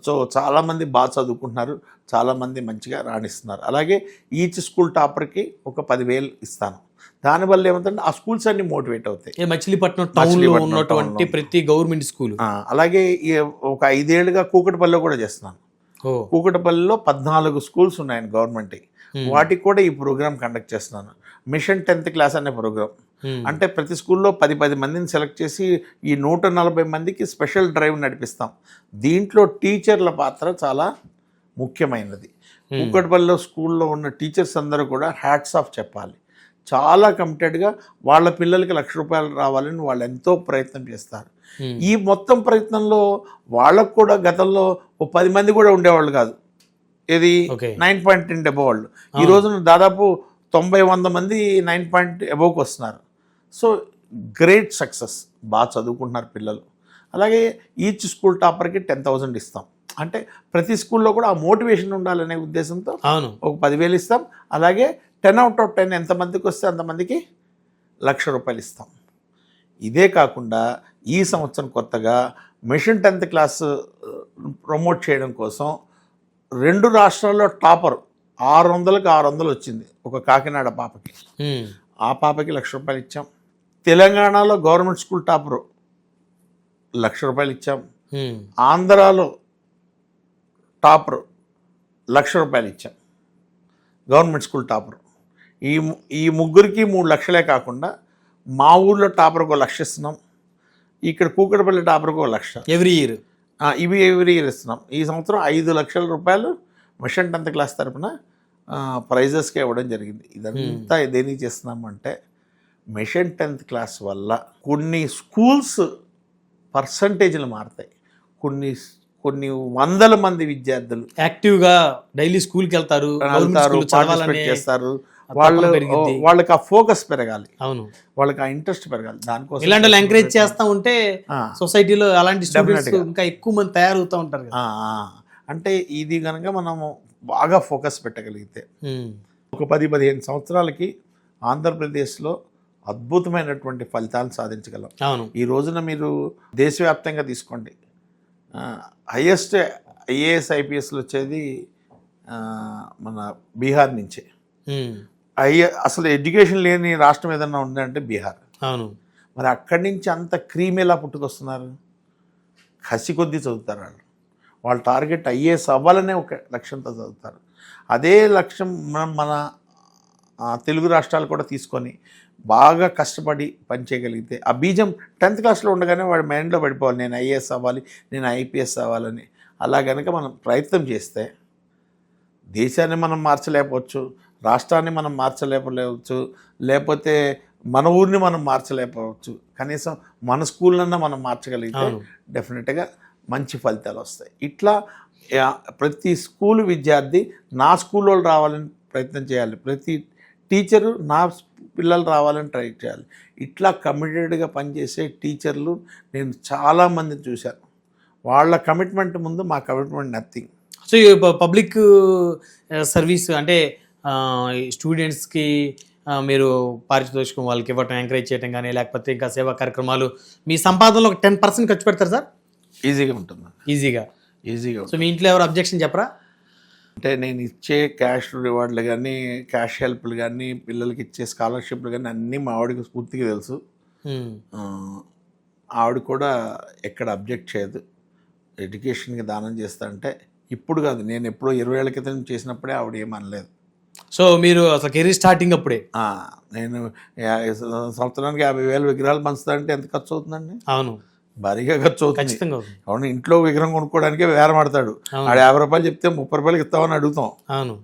So చాలామంది బాగా చదువుకుంటున్నారు, చాలామంది మంచిగా రాణిస్తున్నారు. అలాగే ఈచ్ స్కూల్ టాపర్కి ఒక 10,000 ఇస్తాను. దానివల్ల ఏమంటే ఆ స్కూల్స్ అన్ని మోటివేట్ అవుతాయి. మచిలీపట్నం టౌన్లో ఉన్నటువంటి ప్రతి గవర్నమెంట్ స్కూల్. అలాగే ఒక 5 ఏళ్ళుగా కూకట్పల్లిలో కూడా చేస్తున్నాను. కూకట్పల్లిలో 14 స్కూల్స్ ఉన్నాయని గవర్నమెంట్, వాటికి కూడా ఈ ప్రోగ్రామ్ కండక్ట్ చేస్తున్నాను. మిషన్ 10th క్లాస్ అనే ప్రోగ్రామ్. అంటే ప్రతి స్కూల్లో 10 మందిని సెలెక్ట్ చేసి ఈ 140 మందికి స్పెషల్ డ్రైవ్ నడిపిస్తాం. దీంట్లో టీచర్ల పాత్ర చాలా ముఖ్యమైనది. కూకట్పల్లిలో స్కూల్లో ఉన్న టీచర్స్ అందరూ కూడా హ్యాట్స్ ఆఫ్ చెప్పాలి. చాలా కమిటెడ్గా వాళ్ళ పిల్లలకి ₹1,00,000 రావాలని వాళ్ళు ఎంతో ప్రయత్నం చేస్తారు. ఈ మొత్తం ప్రయత్నంలో వాళ్ళకు కూడా గతంలో 10 మంది కూడా ఉండేవాళ్ళు కాదు. ఇది 9.10 అబోవ్ వాళ్ళు. ఈ రోజున దాదాపు 90-100 మంది 9 అబోవ్కి వస్తున్నారు. So great success. బాగా చదువుకుంటున్నారు పిల్లలు. అలాగే ఈచ్ స్కూల్ టాపర్కి 10,000 ఇస్తాం. అంటే ప్రతి స్కూల్లో కూడా ఆ మోటివేషన్ ఉండాలనే ఉద్దేశంతో ఒక 10,000 ఇస్తాం. అలాగే 10 out of 10 ఎంతమందికి వస్తే అంతమందికి ₹1,00,000 ఇస్తాం. ఇదే కాకుండా ఈ సంవత్సరం కొత్తగా మిషన్ 10th క్లాస్ ప్రమోట్ చేయడం కోసం 2 రాష్ట్రాల్లో టాపర్ 600కి 600 వచ్చింది ఒక కాకినాడ పాపకి. ఆ పాపకి ₹1,00,000 ఇచ్చాం. తెలంగాణలో గవర్నమెంట్ స్కూల్ టాపరు ₹1,00,000 ఇచ్చాం. ఆంధ్రాలో టాపరు ₹1,00,000 ఇచ్చాం. Government school topper. ఈ ముగ్గురికి 3 లక్షలే కాకుండా మా ఊర్లో టాపర్కి 1,00,000 ఇస్తున్నాం. ఇక్కడ కూకట్పల్లి టాపర్కి 1,00,000 ఎవ్రీ ఇయర్. ఇవి ఎవ్రీ ఇయర్ ఇస్తున్నాం. ఈ సంవత్సరం ₹5,00,000 మిషన్ 10th క్లాస్ తరఫున ప్రైజెస్కి ఇవ్వడం జరిగింది. ఇదంతా దేనికి చేస్తున్నామంటే మిషన్ 10th క్లాస్ వల్ల కొన్ని స్కూల్స్ పర్సంటేజ్లు మారుతాయి. కొన్ని వందల మంది విద్యార్థులు యాక్టివ్గా డైలీ స్కూల్కి వెళ్తారు, పార్టిసిపేట్ చేస్తారు. వాళ్ళకి ఆ ఫోకస్ పెరగాలి, వాళ్ళకి ఆ ఇంట్రెస్ట్ పెరగాలి. దానికోసం ఇలాంటి వాళ్ళు ఎంకరేజ్ చేస్తూ ఉంటే సొసైటీలో అలాంటి స్టూడెంట్స్ ఇంకా ఎక్కువ మంది తయారవుతూ ఉంటారు. అంటే ఇది కనుక మనము బాగా ఫోకస్ పెట్టగలిగితే ఒక 10-15 సంవత్సరాలకి ఆంధ్రప్రదేశ్లో అద్భుతమైనటువంటి ఫలితాలు సాధించగలం. ఈ రోజున మీరు దేశవ్యాప్తంగా తీసుకోండి, హైయెస్ట్ IAS IPSలు వచ్చేది మన బీహార్ నుంచే. అసలు ఎడ్యుకేషన్ లేని రాష్ట్రం ఏదన్నా ఉందంటే బీహార్. మరి అక్కడి నుంచి అంత క్రీమ్ ఎలా పుట్టుకొస్తున్నారు? కసి కొద్దీ చదువుతారు వాళ్ళు. వాళ్ళ టార్గెట్ IAS అవ్వాలనే ఒక లక్ష్యంతో చదువుతారు. అదే లక్ష్యం మన తెలుగు రాష్ట్రాలు కూడా తీసుకొని బాగా కష్టపడి పనిచేయగలిగితే ఆ బీజం 10th క్లాస్లో ఉండగానే వాడి మైండ్లో పడిపోవాలి, నేను IAS అవ్వాలి, నేను IPS అవ్వాలని. అలా కనుక మనం ప్రయత్నం చేస్తే దేశాన్ని మనం మార్చలేకపోవచ్చు, రాష్ట్రాన్ని మనం మార్చలేకపోవచ్చు, లేకపోతే మన ఊరిని మనం మార్చలేకపోవచ్చు, కనీసం మన స్కూళ్ళన్నా మనం మార్చగలిగితే డెఫినెట్గా మంచి ఫలితాలు వస్తాయి. ఇట్లా ప్రతి స్కూల్ విద్యార్థి నా స్కూల్లో రావాలని ప్రయత్నం చేయాలి. ప్రతి టీచరు నా పిల్లలు రావాలని ట్రై చేయాలి. ఇట్లా కమిటెడ్గా పనిచేసే టీచర్లు నేను చాలామందిని చూశాను. వాళ్ళ కమిట్మెంట్ ముందు మా commitment nothing. So public service అంటే స్టూడెంట్స్కి మీరు పారితోషికం వాళ్ళకి ఇవ్వటం, ఎంకరేజ్ చేయడం కానీ, లేకపోతే ఇంకా సేవా కార్యక్రమాలు మీ సంపాదనలో ఒక 10% ఖర్చు పెడతారు సార్? ఈజీగా ఉంటుంది. ఈజీగా. సో మీ ఇంట్లో ఎవరు అబ్జెక్షన్ చెప్పరా? అంటే నేను ఇచ్చే క్యాష్ రివార్డులు కానీ, క్యాష్ హెల్ప్లు కానీ, పిల్లలకి ఇచ్చే స్కాలర్షిప్లు కానీ అన్నీ మా ఆవిడకి పూర్తిగా తెలుసు. ఆవిడ కూడా ఎక్కడ అబ్జెక్ట్ చేయదు. ఎడ్యుకేషన్కి దానం చేస్తా అంటే ఇప్పుడు కాదు, నేను ఎప్పుడో 20 ఏళ్ల క్రితం చేసినప్పుడే ఆవిడ ఏమనలేదు. సో మీరు అసలు కెరీర్ స్టార్టింగ్ అప్పుడే? నేను సంవత్సరానికి 50,000 విగ్రహాలు పంచుతానంటే ఎంత ఖర్చు అవుతుందండి? అవును, భారీగా ఖర్చు అవుతుంది. ఖచ్చితంగా. అవును, ఇంట్లో విగ్రహం కొనుక్కోవడానికే వేరమాడతాడు. ఆడ 50 రూపాయలు చెప్తే 30 రూపాయలకి ఇస్తామని అడుగుతాం. అవును.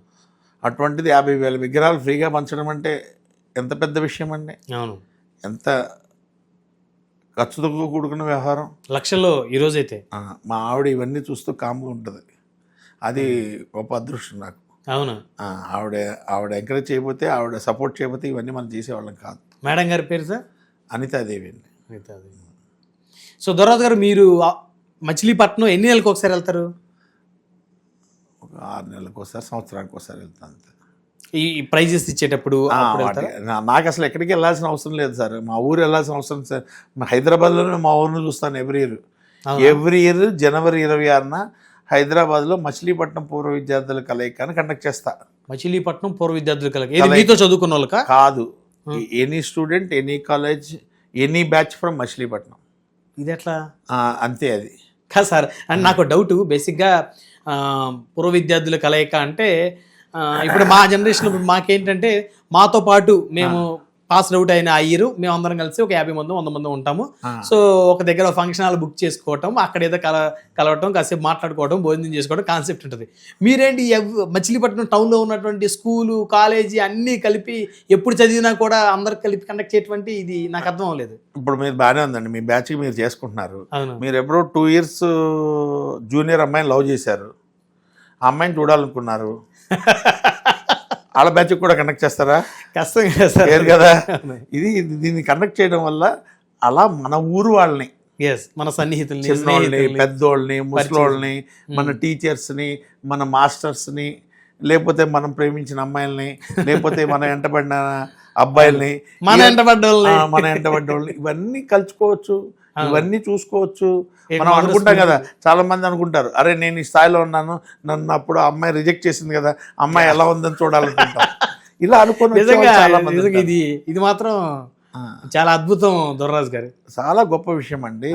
అటువంటిది 50,000 విగ్రహాలు ఫ్రీగా పంచడం అంటే ఎంత పెద్ద విషయం అండి. అవును, ఎంత ఖర్చుతో కూడుకున్న వ్యవహారం. లక్షల్లో ఈరోజైతే. మా ఆవిడ ఇవన్నీ చూస్తూ కామ్గా ఉంటుంది. అది గొప్ప అదృష్టం నాకు. అవును. ఆవిడ ఎంకరేజ్ చేయకపోతే, ఆవిడ సపోర్ట్ చేయకపోతే ఇవన్నీ మనం చేసేవాళ్ళం కాదు. మేడం గారి పేరు సార్? అనితాదేవి అండి. అనితాదేవి. సో దొరరాజు గారు, మీరు మచిలీపట్నం ఎన్ని నెలలకు ఒకసారి వెళ్తారు? ఒక 6 నెలలకు ఒకసారి, సంవత్సరానికి ఒకసారి వెళ్తాను అంతే. ఈ ప్రైజెస్ ఇచ్చేటప్పుడు నాకు అసలు ఎక్కడికి వెళ్ళాల్సిన అవసరం లేదు సార్. మా ఊరు వెళ్ళాల్సిన అవసరం సార్. హైదరాబాద్లోనే మా ఊరిని చూస్తాను ఎవ్రీ ఇయర్ జనవరి 26న హైదరాబాద్లో మచిలీపట్నం పూర్వ విద్యార్థుల కలయికని కండక్ట్ చేస్తా. మచిలీపట్నం పూర్వ విద్యార్థుల కలయిక మీతో చదువుకున్న వాళ్ళకా? కాదు, any student, any college, any batch from Machilipatnam. ఇది ఎట్లా? అంతే. అది కాదు సార్, అండ్ నాకు డౌట్. బేసిక్గా పూర్వ విద్యార్థుల కలయిక అంటే ఇప్పుడు మా జనరేషన్, ఇప్పుడు మాకేంటంటే మాతో పాటు మేము పాస్ అవుట్ అయిన ఆ ఇయర్ మేము అందరం కలిసి ఒక 50 మంది 100 మంది ఉంటాము. సో ఒక దగ్గర ఫంక్షన్ హాల్ బుక్ చేసుకోవటం, అక్కడ ఏదో కలవటం, కాసేపు మాట్లాడుకోవడం, భోజనం చేసుకోవడం కాన్సెప్ట్ ఉంటుంది. మీరేంటి మచిలీపట్నం టౌన్లో ఉన్నటువంటి స్కూలు, కాలేజీ అన్నీ కలిపి ఎప్పుడు చదివినా కూడా అందరికి కలిపి కండక్ట్ చేయటువంటి ఇది నాకు అర్థం అవ్వలేదు. ఇప్పుడు మీరు బాగానే ఉందండి, మీ బ్యాచ్కి మీరు చేసుకుంటున్నారు. అవును. మీరు ఎప్పుడో 2 years జూనియర్ అమ్మాయిని లవ్ చేశారు, ఆ అమ్మాయిని చూడాలనుకున్నారు. వాళ్ళ బ్యాచ్ కూడా కండక్ట్ చేస్తారా? కష్టం కదా. దీన్ని కండక్ట్ చేయడం వల్ల అలా మన ఊరు వాళ్ళని, మన సన్నిహితుల్ని, చిన్నోళ్ళని, పెద్దోళ్ళని, ముసలోళ్ళని, మన టీచర్స్ని, మన మాస్టర్స్ని, లేకపోతే మనం ప్రేమించిన అమ్మాయిల్ని, లేకపోతే మన వెంటబడిన అబ్బాయిల్ని, మన వెంటబడ్డోళ్ళని ఇవన్నీ కలుసుకోవచ్చు, ఇవన్నీ చూసుకోవచ్చు. మనం అనుకుంటాం కదా, చాలా మంది అనుకుంటారు, అరే నేను ఈ స్థాయిలో ఉన్నాను, నన్ను అప్పుడు అమ్మాయి రిజెక్ట్ చేసింది కదా, అమ్మాయి ఎలా ఉందని చూడాలనుకుంటాం. ఇలా అనుకుని చాలా మంది. ఇది మాత్రం చాలా అద్భుతం దొరరాజు గారు, చాలా గొప్ప విషయం అండి.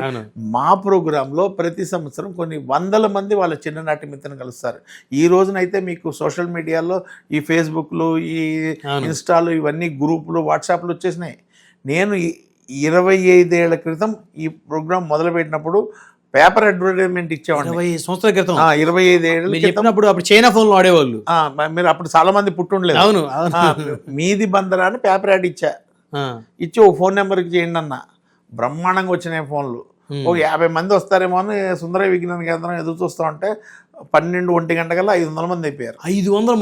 మా ప్రోగ్రాంలో ప్రతి సంవత్సరం కొన్ని 100 మంది వాళ్ళ చిన్ననాటి మిత్రులను కలుస్తారు. ఈ రోజునైతే మీకు సోషల్ మీడియాలో ఈ ఫేస్బుక్లు, ఈ ఇన్స్టాలు, ఇవన్నీ గ్రూపులు, వాట్సాప్లు వచ్చేసినాయి. నేను 25 ఏళ్ల క్రితం ఈ ప్రోగ్రాం మొదలుపెట్టినప్పుడు పేపర్ అడ్వర్టైజ్మెంట్ ఇచ్చేవాడిని. 20 సంవత్సరాల క్రితం. 25 ఏళ్ళు చెప్పినప్పుడు అప్పుడు చైనా ఫోన్లు వాడేవాళ్ళు. మీరు అప్పుడు చాలా మంది పుట్టుండలేదు. అవును. మీది బందరా అని పేపర్ యాడ్ ఇచ్చి ఓ ఫోన్ నెంబర్కి చేయండి అన్న. బ్రహ్మాండంగా వచ్చినాయి ఫోన్లు. ఒక 50 మంది వస్తారేమో అని సుందరయ్య విజ్ఞాన కేంద్రం ఎదురు చూస్తూ ఉంటే 12-1 గంటకల్లా 500 మంది అయిపోయారు. 500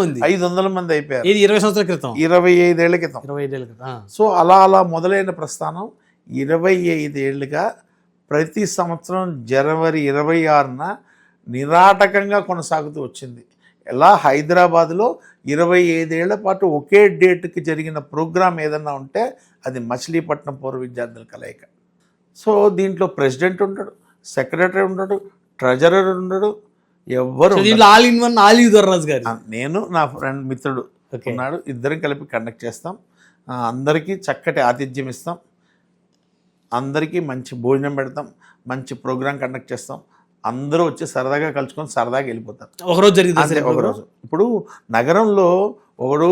మంది అయిపోయారు. 20 సంవత్సరాల క్రితం, 25 ఏళ్ల క్రితం. సో అలా మొదలైన ప్రస్థానం 25 ఏళ్ళుగా ప్రతి సంవత్సరం జనవరి 26న నిరాటకంగా కొనసాగుతూ వచ్చింది. ఎలా హైదరాబాద్లో 25 ఏళ్ల పాటు ఒకే డేట్కి జరిగిన ప్రోగ్రాం ఏదన్నా ఉంటే అది మచిలీపట్నం పూర్వ విద్యార్థుల కలయిక. సో దీంట్లో ప్రెసిడెంట్ ఉంటాడు, సెక్రటరీ ఉంటాడు, ట్రెజరర్ ఉంటాడు, ఎవరు దొరరాజు గారు, నేను నా ఫ్రెండ్ మిత్రుడు ఉన్నాడు, ఇద్దరం కలిపి కండక్ట్ చేస్తాం. అందరికీ చక్కటి ఆతిథ్యం ఇస్తాం, అందరికీ మంచి భోజనం పెడతాం, మంచి ప్రోగ్రాం కండక్ట్ చేస్తాం. అందరూ వచ్చి సరదాగా కలుసుకొని సరదాగా వెళ్ళిపోతారు. ఒకరోజు జరిగింది. ఒకరోజు ఇప్పుడు నగరంలో ఒకడు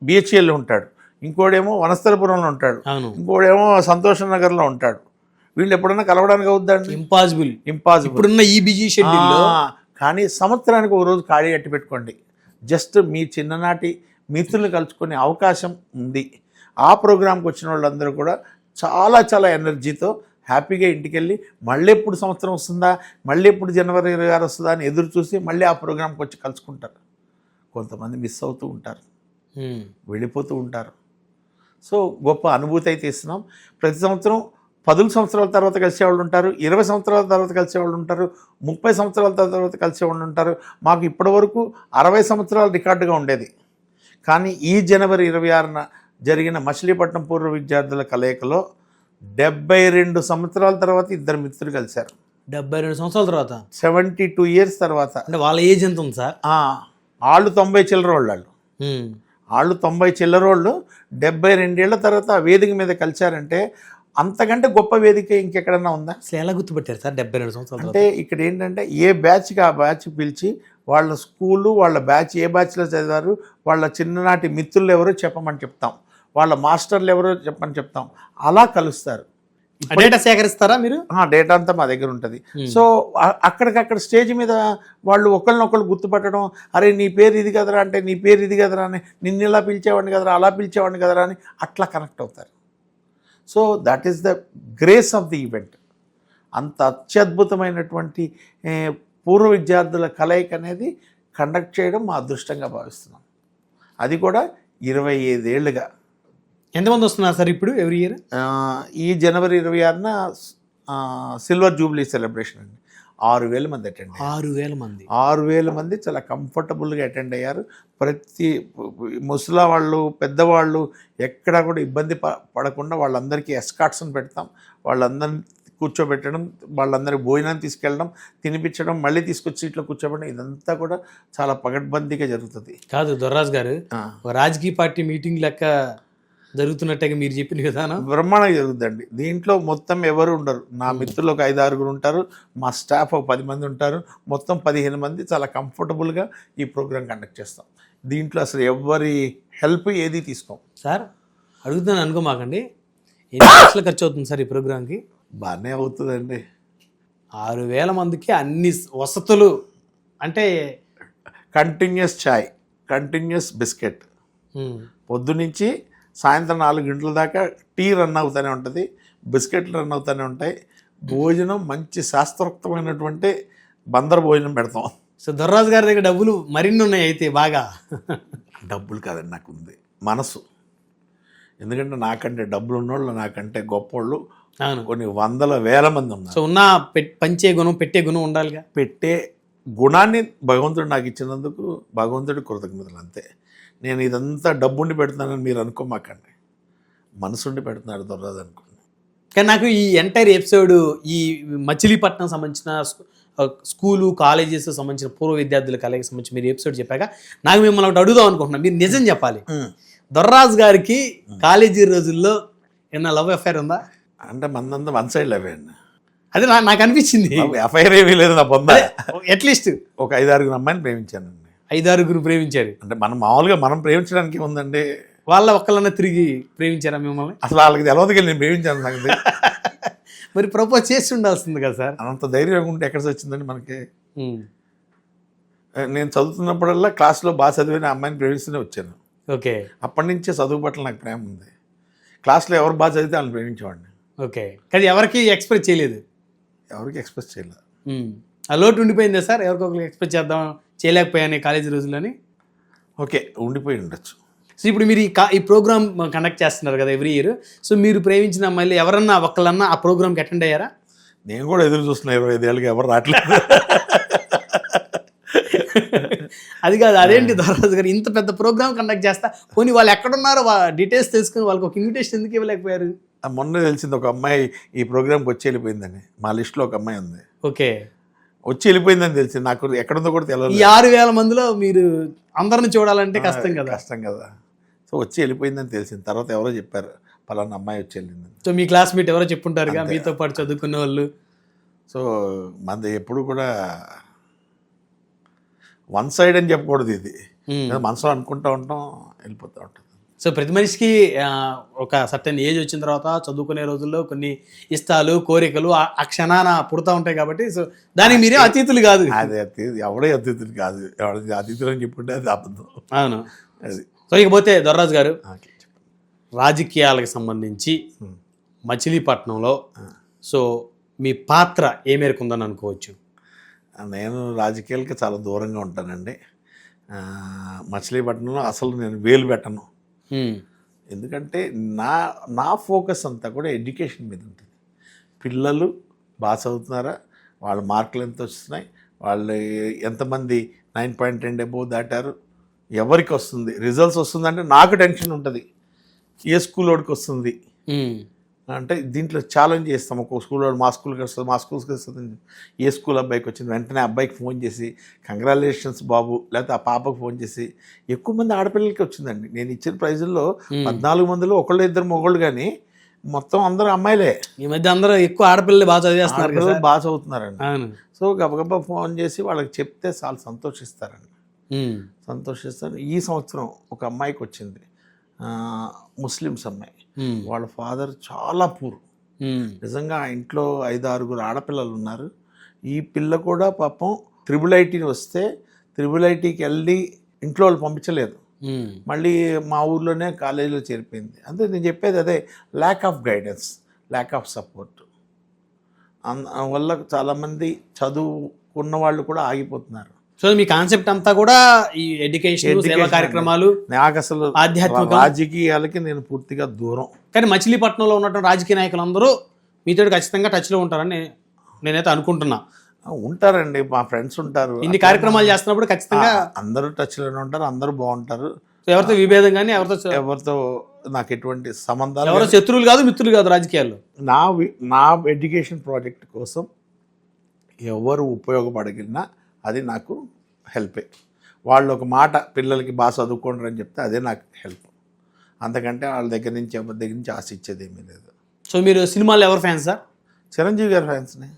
బిహెచ్ఎల్ ఉంటాడు, ఇంకోడేమో వనస్థలపురంలో ఉంటాడు, ఇంకోడేమో సంతోష నగర్లో ఉంటాడు. వీళ్ళు ఎప్పుడైనా కలవడానికి అవుద్దండి? ఇంపాసిబుల్. ఇప్పుడున్న ఈ బిజీ షెడ్యూల్లో. కానీ సంవత్సరానికి ఒక రోజు ఖాళీ అట్టి పెట్టుకోండి. జస్ట్ మీ చిన్ననాటి మిత్రులను కలుసుకునే అవకాశం ఉంది. ఆ ప్రోగ్రాంకి వచ్చిన వాళ్ళందరూ కూడా చాలా చాలా ఎనర్జీతో హ్యాపీగా ఇంటికి వెళ్ళి మళ్ళీ ఎప్పుడు సంవత్సరం వస్తుందా, మళ్ళీ ఎప్పుడు జనవరి 26 వస్తుందా అని ఎదురు చూసి మళ్ళీ ఆ ప్రోగ్రాంకి వచ్చి కలుసుకుంటారు. కొంతమంది మిస్ అవుతూ ఉంటారు. వెళ్ళిపోతూ ఉంటారు. సో గొప్ప అనుభూతి అయితే ఇస్తున్నాం. ప్రతి సంవత్సరం 10 సంవత్సరాల తర్వాత కలిసేవాళ్ళు ఉంటారు, 20 సంవత్సరాల తర్వాత కలిసేవాళ్ళు ఉంటారు, 30 సంవత్సరాల తర్వాత కలిసేవాళ్ళు ఉంటారు. మాకు ఇప్పటివరకు 60 సంవత్సరాల రికార్డుగా ఉండేది. కానీ ఈ జనవరి 26న జరిగిన మచిలీపట్నం పూర్వ విద్యార్థుల కలయికలో 72 సంవత్సరాల తర్వాత ఇద్దరు మిత్రులు కలిశారు. 72 సంవత్సరాల తర్వాత, 72 ఇయర్స్ తర్వాత. అంటే వాళ్ళ ఏజ్ ఎంత ఉంది సార్? వాళ్ళు 90 చిల్లరోళ్ళు, వాళ్ళు 90 చిల్లరోళ్ళు 72 ఏళ్ల తర్వాత ఆ వేదిక మీద కలిశారంటే అంతకంటే గొప్ప వేదిక ఇంకెక్కడన్నా ఉందా? అసలు ఎలా గుర్తుపెట్టారు సార్ 72 సంవత్సరాలు? అంటే ఇక్కడ ఏంటంటే ఏ బ్యాచ్కి ఆ బ్యాచ్ పిలిచి వాళ్ళ స్కూలు, వాళ్ళ బ్యాచ్ ఏ బ్యాచ్లో చదివారు, వాళ్ళ చిన్ననాటి మిత్రులు ఎవరో చెప్పమని చెప్తాం, వాళ్ళ మాస్టర్లు ఎవరో చెప్పమని చెప్తాం. అలా కలుస్తారు. డేటా సేకరిస్తారా మీరు? డేటా అంతా మా దగ్గర ఉంటుంది. సో అక్కడికక్కడ స్టేజ్ మీద వాళ్ళు ఒకళ్ళనొకళ్ళు గుర్తుపట్టడం, అరే నీ పేరు ఇది కదరా అంటే నీ పేరు ఇది కదరా అని, నిన్ను ఇలా పిలిచేవాడిని కదరా, అలా పిలిచేవాడిని కదరా అని అట్లా కనెక్ట్ అవుతారు. So that is the grace of the event. అంత అత్యద్భుతమైనటువంటి పూర్వ విద్యార్థుల కలయిక అనేది కండక్ట్ చేయడం మా అదృష్టంగా భావిస్తున్నాం. అది కూడా 25 ఏళ్ళుగా. ఎంతమంది వస్తున్నారు సార్ ఇప్పుడు ఎవ్రీ ఇయర్? ఈ జనవరి 26న సిల్వర్ జూబ్లీ సెలబ్రేషన్ అండి. 6,000 మంది అటెండ్ అయ్యారు. 6,000 మంది 6,000 మంది చాలా కంఫర్టబుల్గా అటెండ్ అయ్యారు. ప్రతి ముసలా వాళ్ళు, పెద్దవాళ్ళు ఎక్కడా కూడా ఇబ్బంది పడకుండా వాళ్ళందరికీ ఎస్కాట్స్ని పెడతాం. వాళ్ళందరినీ కూర్చోబెట్టడం, వాళ్ళందరికీ భోజనాన్ని తీసుకెళ్ళడం, తినిపించడం, మళ్ళీ తీసుకొచ్చి సీట్లో కూర్చోబెట్టడం, ఇదంతా కూడా చాలా పగడ్బందీగా జరుగుతుంది. కాదు దొర్రాజు గారు, ఒక రాజకీయ పార్టీ మీటింగ్ లెక్క జరుగుతున్నట్టుగా మీరు చెప్పిన విధానం బ్రహ్మాండంగా జరుగుతుందండి. దీంట్లో మొత్తం ఎవరు ఉండరు. నా మిత్రులు ఒక 5-6 ఉంటారు, మా స్టాఫ్ ఒక 10 మంది ఉంటారు, మొత్తం 15 మంది చాలా కంఫర్టబుల్గా ఈ ప్రోగ్రాం కండక్ట్ చేస్తాం. దీంట్లో అసలు ఎవరి హెల్ప్ ఏది తీసుకోం. సార్ అడుగుతాను అనుకోమాకండి, ఎన్ని లక్షలు ఖర్చు అవుతుంది సార్ ఈ ప్రోగ్రాంకి? బాగానే అవుతుందండి. 6,000 మందికి అన్ని వసతులు, అంటే కంటిన్యూస్ చాయ్, కంటిన్యూస్ బిస్కెట్, పొద్దునుంచి సాయంత్రం 4 గంటల దాకా టీ రన్ అవుతూనే ఉంటుంది, బిస్కెట్లు రన్ అవుతూనే ఉంటాయి. భోజనం మంచి శాస్త్రోక్తమైనటువంటి బందర్ భోజనం పెడతాం. సో దొర్రాజు గారి దగ్గర డబ్బులు మరిన్ని ఉన్నాయి అయితే బాగా. డబ్బులు కాదండి, నాకు ఉంది మనసు. ఎందుకంటే నాకంటే డబ్బులు ఉన్నోళ్ళు, నాకంటే గొప్పోళ్ళు కొన్ని 100,000 మంది ఉన్నారు. సో ఉన్న పంచే గుణం, పెట్టే గుణం ఉండాలిగా. పెట్టే గుణాన్ని భగవంతుడు నాకు ఇచ్చినందుకు భగవంతుడి కృతజ్ఞతలు అంతే. నేను ఇదంతా డబ్బుండి పెడుతున్నానని మీరు అనుకోమాకండి, మనసుండి పెడుతున్నాడు దొరరాదు అనుకోండి. కానీ నాకు ఈ ఎంటైర్ ఎపిసోడ్ ఈ మచిలీపట్నం సంబంధించిన స్కూలు, కాలేజెస్ సంబంధించిన పూర్వ విద్యార్థుల కలయికి సంబంధించి మీరు ఎపిసోడ్ చెప్పాక నాకు మిమ్మల్ని ఒకటి అడుగుదాం అనుకుంటున్నాను. మీరు నిజం చెప్పాలి, దొర్రాజు గారికి కాలేజీ రోజుల్లో ఏమన్నా లవ్ అఫైర్ ఉందా? అంటే మందంతా 1 సైడ్ లవ్ అండి. అది నాకు అనిపించింది. అఫైర్ ఏమీ లేదు నా పొంద. అట్లీస్ట్ ఒక 5-6 అమ్మాయిని ప్రేమించానండి. 5-6 ప్రేమించారు అంటే మనం మామూలుగా మనం ప్రేమించడానికి ఉందండి. వాళ్ళ ఒక్కళ్ళన్నా తిరిగి ప్రేమించారా మిమ్మల్ని? అసలు వాళ్ళకి తెలవదుగా నేను ప్రేమించాను సంగతి. మరి ప్రపోజ్ చేసి ఉండాల్సింది కదా సార్. అంత ధైర్యం ఉంటే ఎక్కడ వచ్చిందండి మనకి. నేను చదువుతున్నప్పుడల్లా క్లాస్లో బాగా చదివిన అమ్మాయిని ప్రేమిస్తూనే వచ్చాను. ఓకే. అప్పటి నుంచే చదువు పట్ల నాకు ప్రేమ ఉంది. క్లాస్లో ఎవరు బాగా చదివితే వాళ్ళని ప్రేమించేవాడిని. ఓకే. కానీ ఎవరికి ఎక్స్ప్రెస్ చేయలేదు? ఎవరికి ఎక్స్ప్రెస్ చేయలేదు. ఆ లోటు ఉండిపోయిందా సార్? ఎవరికొకరికి ఎక్స్ప్రెస్ చేద్దాం చేయలేకపోయాను కాలేజీ రోజుల్లోని? ఓకే, ఉండిపోయి ఉండొచ్చు. సో ఇప్పుడు మీరు ఈ ప్రోగ్రామ్ కండక్ట్ చేస్తున్నారు కదా ఎవ్రీ ఇయర్. సో మీరు ప్రేమించిన అమ్మాయిలు ఎవరన్నా ఒక్కళ్ళన్నా ఆ ప్రోగ్రామ్కి అటెండ్ అయ్యారా? నేను కూడా ఎదురు చూస్తున్నా, 25 ఏళ్ళకి ఎవరు రావట్లేదు. అది కాదు, అదేంటి దొరరాజు గారు ఇంత పెద్ద ప్రోగ్రామ్ కండక్ట్ చేస్తా పోనీ వాళ్ళు ఎక్కడున్నారో డీటెయిల్స్ తెలుసుకుని వాళ్ళకి ఒక ఇన్విటేషన్ ఎందుకు ఇవ్వలేకపోయారు? మొన్న తెలిసింది ఒక అమ్మాయి ఈ ప్రోగ్రామ్కి వచ్చి వెళ్ళిపోయిందని. మా లిస్టులో ఒక అమ్మాయి ఉంది. ఓకే. వచ్చి వెళ్ళిపోయిందని తెలిసింది. నాకు ఎక్కడుందో కూడా తెలియదు. ఈ 6,000 మందిలో మీరు అందరిని చూడాలంటే కష్టం కదా. కష్టం కదా. సో వచ్చి వెళ్ళిపోయిందని తెలిసింది. తర్వాత ఎవరో చెప్పారు పలానా అమ్మాయి వచ్చి వెళ్ళింది. సో మీ క్లాస్మేట్ ఎవరో చెప్పుంటారుగా మీతో పాటు చదువుకునే వాళ్ళు. సో మనది ఎప్పుడు కూడా 1 సైడ్ అని చెప్పకూడదు. ఇది మనసులో అనుకుంటూ ఉంటాం, వెళ్ళిపోతూ ఉంటుంది. సో ప్రతి మనిషికి ఒక సర్టెన్ ఏజ్ వచ్చిన తర్వాత చదువుకునే రోజుల్లో కొన్ని ఇష్టాలు, కోరికలు ఆ క్షణాన పుడతా ఉంటాయి కాబట్టి సో దానికి మీరే అతిథులు కాదు. అది ఎవడే అతిథులు కాదు. ఎవరికి అతిథులు అని చెప్పుంటే అది అబద్ధం. అవును. అది. సో ఇకపోతే దొరరాజు గారు, రాజకీయాలకు సంబంధించి మచిలీపట్నంలో సో మీ పాత్ర ఏ మేరకు ఉందని అనుకోవచ్చు? నేను రాజకీయాలకి చాలా దూరంగా ఉంటానండి. మచిలీపట్నంలో అసలు నేను వేలు పెట్టను. ఉమ్. ఎందుకంటే నా ఫోకస్ అంతా కూడా ఎడ్యుకేషన్ మీద ఉంటుంది. పిల్లలు బాగా చదువుతున్నారా, వాళ్ళ మార్కులు ఎంత వస్తున్నాయి, వాళ్ళు ఎంతమంది 9.10 అబోవ్ దాటారు, ఎవరికి వస్తుంది రిజల్ట్స్ వస్తుందంటే నాకు టెన్షన్ ఉంటుంది. ఏ స్కూల్ వాడికి వస్తుంది ఉమ్. అంటే దీంట్లో ఛాలెంజ్ చేస్తాం. ఒక్కొక్క స్కూల్ వాడు మా స్కూల్కి వస్తుంది, మా స్కూల్కి వస్తుంది. ఏ స్కూల్ అబ్బాయికి వచ్చింది వెంటనే అబ్బాయికి ఫోన్ చేసి కంగ్రాచులేషన్స్ బాబు, లేకపోతే ఆ పాపకు ఫోన్ చేసి. ఎక్కువ మంది ఆడపిల్లలకి వచ్చిందండి. నేను ఇచ్చిన ప్రైజుల్లో 14 మందిలో ఒకళ్ళు ఇద్దరు మొగోళ్ళు, కానీ మొత్తం అందరూ అమ్మాయిలే. ఈ మధ్య అందరూ ఎక్కువ ఆడపిల్లలు బాగా చదివేస్తున్నారు కదా. ఆడపిల్లలు బాగా చదువుతున్నారండి. అవును. సో గబగబా ఫోన్ చేసి వాళ్ళకి చెప్తే చాలా సంతోషిస్తారండి. ఉమ్. సంతోషిస్తారు. ఈ సంవత్సరం ఒక అమ్మాయికి వచ్చింది, ముస్లిమ్స్ అమ్మాయి. ఉమ్. వాళ్ళ ఫాదర్ చాలా పూర్. ఉమ్. నిజంగా ఆ ఇంట్లో 5-6 ఆడపిల్లలు ఉన్నారు. ఈ పిల్ల కూడా పాపం IIIT వస్తే IIITకి వెళ్ళి ఇంట్లో వాళ్ళు పంపించలేదు. ఉమ్. మళ్ళీ మా ఊర్లోనే కాలేజీలో చేరిపోయింది. అంతే నేను చెప్పేది అదే, lack of guidance, lack of support వల్ల చాలామంది చదువుకున్న వాళ్ళు కూడా ఆగిపోతున్నారు. సో మీ కాన్సెప్ట్ అంతా కూడా ఈ ఎడ్యుకేషన్, సేవా కార్యక్రమాలు, నాకు అసలు ఆధ్యాత్మికం, రాజకీయాలకి నేను పూర్తిగా దూరం. కానీ మచిలీపట్నంలో ఉన్నటువంటి రాజకీయ నాయకులందరూ మీతో ఖచ్చితంగా టచ్లో ఉంటారని నేనైతే అనుకుంటున్నా. ఉంటారండి, మా ఫ్రెండ్స్ ఉంటారు. ఇన్ని కార్యక్రమాలు చేస్తున్నప్పుడు ఖచ్చితంగా అందరూ టచ్లోనే ఉంటారు, అందరూ బాగుంటారు. ఎవరితో విభేదం కానీ ఎవరితో నాకు ఎటువంటి సంబంధాలు, ఎవరో శత్రువులు కాదు మిత్రులు కాదు రాజకీయాల్లో. నా ఎడ్యుకేషన్ ప్రాజెక్ట్ కోసం ఎవరు ఉపయోగపడగినా అది నాకు హెల్పే. వాళ్ళు ఒక మాట పిల్లలకి బాగా చదువుకోండి అని చెప్తే అదే నాకు హెల్ప్. అంతకంటే వాళ్ళ దగ్గర నుంచి ఎవరి దగ్గర నుంచి ఆశించేది ఏమీ లేదు. సో మీరు సినిమాలో ఎవరు ఫ్యాన్స్ సార్? చిరంజీవి గారి ఫ్యాన్స్ని.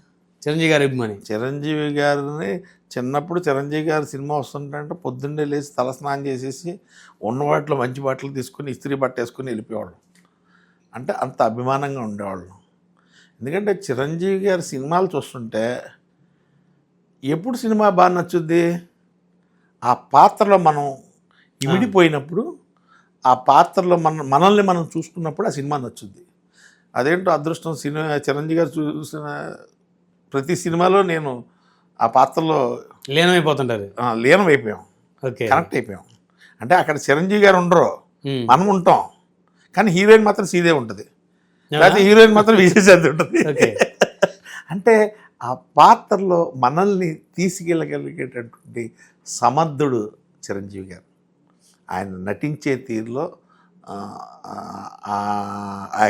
చిరంజీవి గారి అభిమాని. చిరంజీవి గారిని చిన్నప్పుడు చిరంజీవి గారి సినిమా వస్తుంటే పొద్దున్నే లేచి తలస్నానం చేసేసి ఉన్న వాటిలో మంచి బట్టలు తీసుకుని ఇస్త్రీ బట్ట వేసుకుని వెళ్ళిపోయేవాళ్ళు. అంటే అంత అభిమానంగా ఉండేవాళ్ళు. ఎందుకంటే చిరంజీవి గారి సినిమాలు చూస్తుంటే ఎప్పుడు సినిమా బాగా నచ్చుద్ది, ఆ పాత్రలో మనం ఇమిడిపోయినప్పుడు, ఆ పాత్రలో మనల్ని మనం చూసుకున్నప్పుడు ఆ సినిమా నచ్చుద్ది. అదేంటో అదృష్టం, చిరంజీవి గారు చూసిన ప్రతి సినిమాలో నేను ఆ పాత్రలో లీనమైపోతుంటారు. లీనమైపోయాం, కనెక్ట్ అయిపోయాం. అంటే అక్కడ చిరంజీవి గారు ఉండరు, మనం ఉంటాం. కానీ హీరోయిన్ మాత్రం సీదే ఉంటుంది, లేకపోతే హీరోయిన్ మాత్రం విజయశాంతి ఉంటుంది. అంటే ఆ పాత్రలో మనల్ని తీసుకెళ్ళగలిగేటటువంటి సమర్థుడు చిరంజీవి గారు. ఆయన నటించే తీరులో ఆ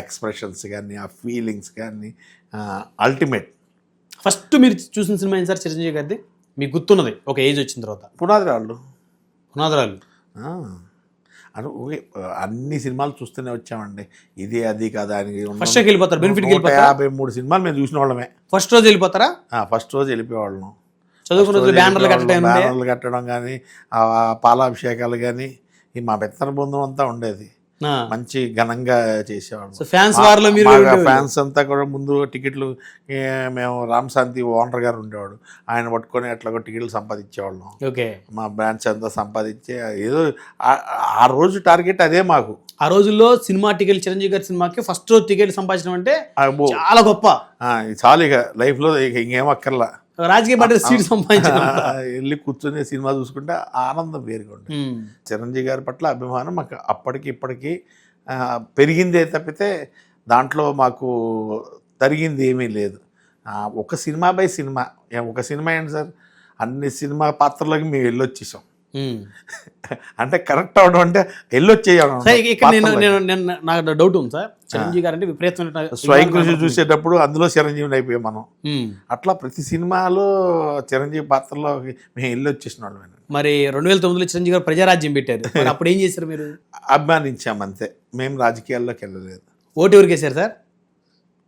ఎక్స్ప్రెషన్స్ కానీ, ఆ ఫీలింగ్స్ కానీ అల్టిమేట్. ఫస్ట్ మీరు చూసిన సినిమా ఏంటి సార్ చిరంజీవి గారిది? మీకు గుర్తున్నది ఒక ఏజ్ వచ్చిన తర్వాత? పునాదిరాళ్ళు. పునాదిరాళ్ళు. అను అన్ని సినిమాలు చూస్తూనే వచ్చామండి. ఇది అది కదా అని ఫస్ట్ షోకి వెళ్ళిపోతారు, బెనిఫిట్కి వెళ్ళిపోతారు. 53 సినిమాలు మేము చూసిన వాళ్ళమే. ఫస్ట్ రోజు వెళ్ళిపోతారా? ఫస్ట్ రోజు వెళ్ళిపోయేవాళ్ళం. చదువుకున్న రోజు బ్యానర్లు కట్టడం కానీ, పాలాభిషేకాలు కానీ, ఈ మా పెత్తన బృందం అంతా ఉండేది. మంచి ఘనంగా చేసేవాళ్ళం. ఫ్యాన్స్ అంతా కూడా ముందు టికెట్లు మేము రామశాంతి ఓనర్ గారు ఉండేవాడు, ఆయన పట్టుకొని అట్లా టికెట్లు సంపాదించేవాళ్ళం. మా బ్రాంచ్ అంతా సంపాదించే ఏదో ఆ రోజు టార్గెట్ అదే మాకు. ఆ రోజుల్లో సినిమా టికెట్, చిరంజీవి గారి సినిమాకి ఫస్ట్ రోజు టికెట్ సంపాదించడం అంటే చాలా గొప్ప. చాలు ఇక లైఫ్లో ఇక ఇంకేం అక్కర్లా. రాజకీయ పార్టీ సీట్ సంపాదించడం, వెళ్ళి కూర్చొని సినిమా చూసుకుంటే ఆనందం వేరుగా ఉంటుంది. చిరంజీవి గారి పట్ల అభిమానం మాకు అప్పటికి ఇప్పటికీ పెరిగిందే తప్పితే దాంట్లో మాకు తరిగింది ఏమీ లేదు. ఒక సినిమా బై సినిమా, ఒక సినిమా ఏంటి సార్, అన్ని సినిమా పాత్రలోకి మేము వెళ్ళొచ్చేసాం. అంటే కరెక్ట్ అవడం అంటే వెళ్ళొచ్చేయడం. నాకు డౌట్ ఉంది సార్, చిరంజీవి గారు అంటే విపరీతమైన స్వయం కృషి చూసేటప్పుడు అందులో చిరంజీవిని అయిపోయాం మనం. అట్లా ప్రతి సినిమాలో చిరంజీవి పాత్రలో మేము వెళ్ళొచ్చేసిన వాళ్ళం. మరి 2009లో చిరంజీవి గారు ప్రజారాజ్యం పెట్టారు, అప్పుడు ఏం చేశారు మీరు? అభిమానించాం అంతే, మేము రాజకీయాల్లోకి వెళ్ళలేదు. ఓటు ఎవరికి వేసారు సార్?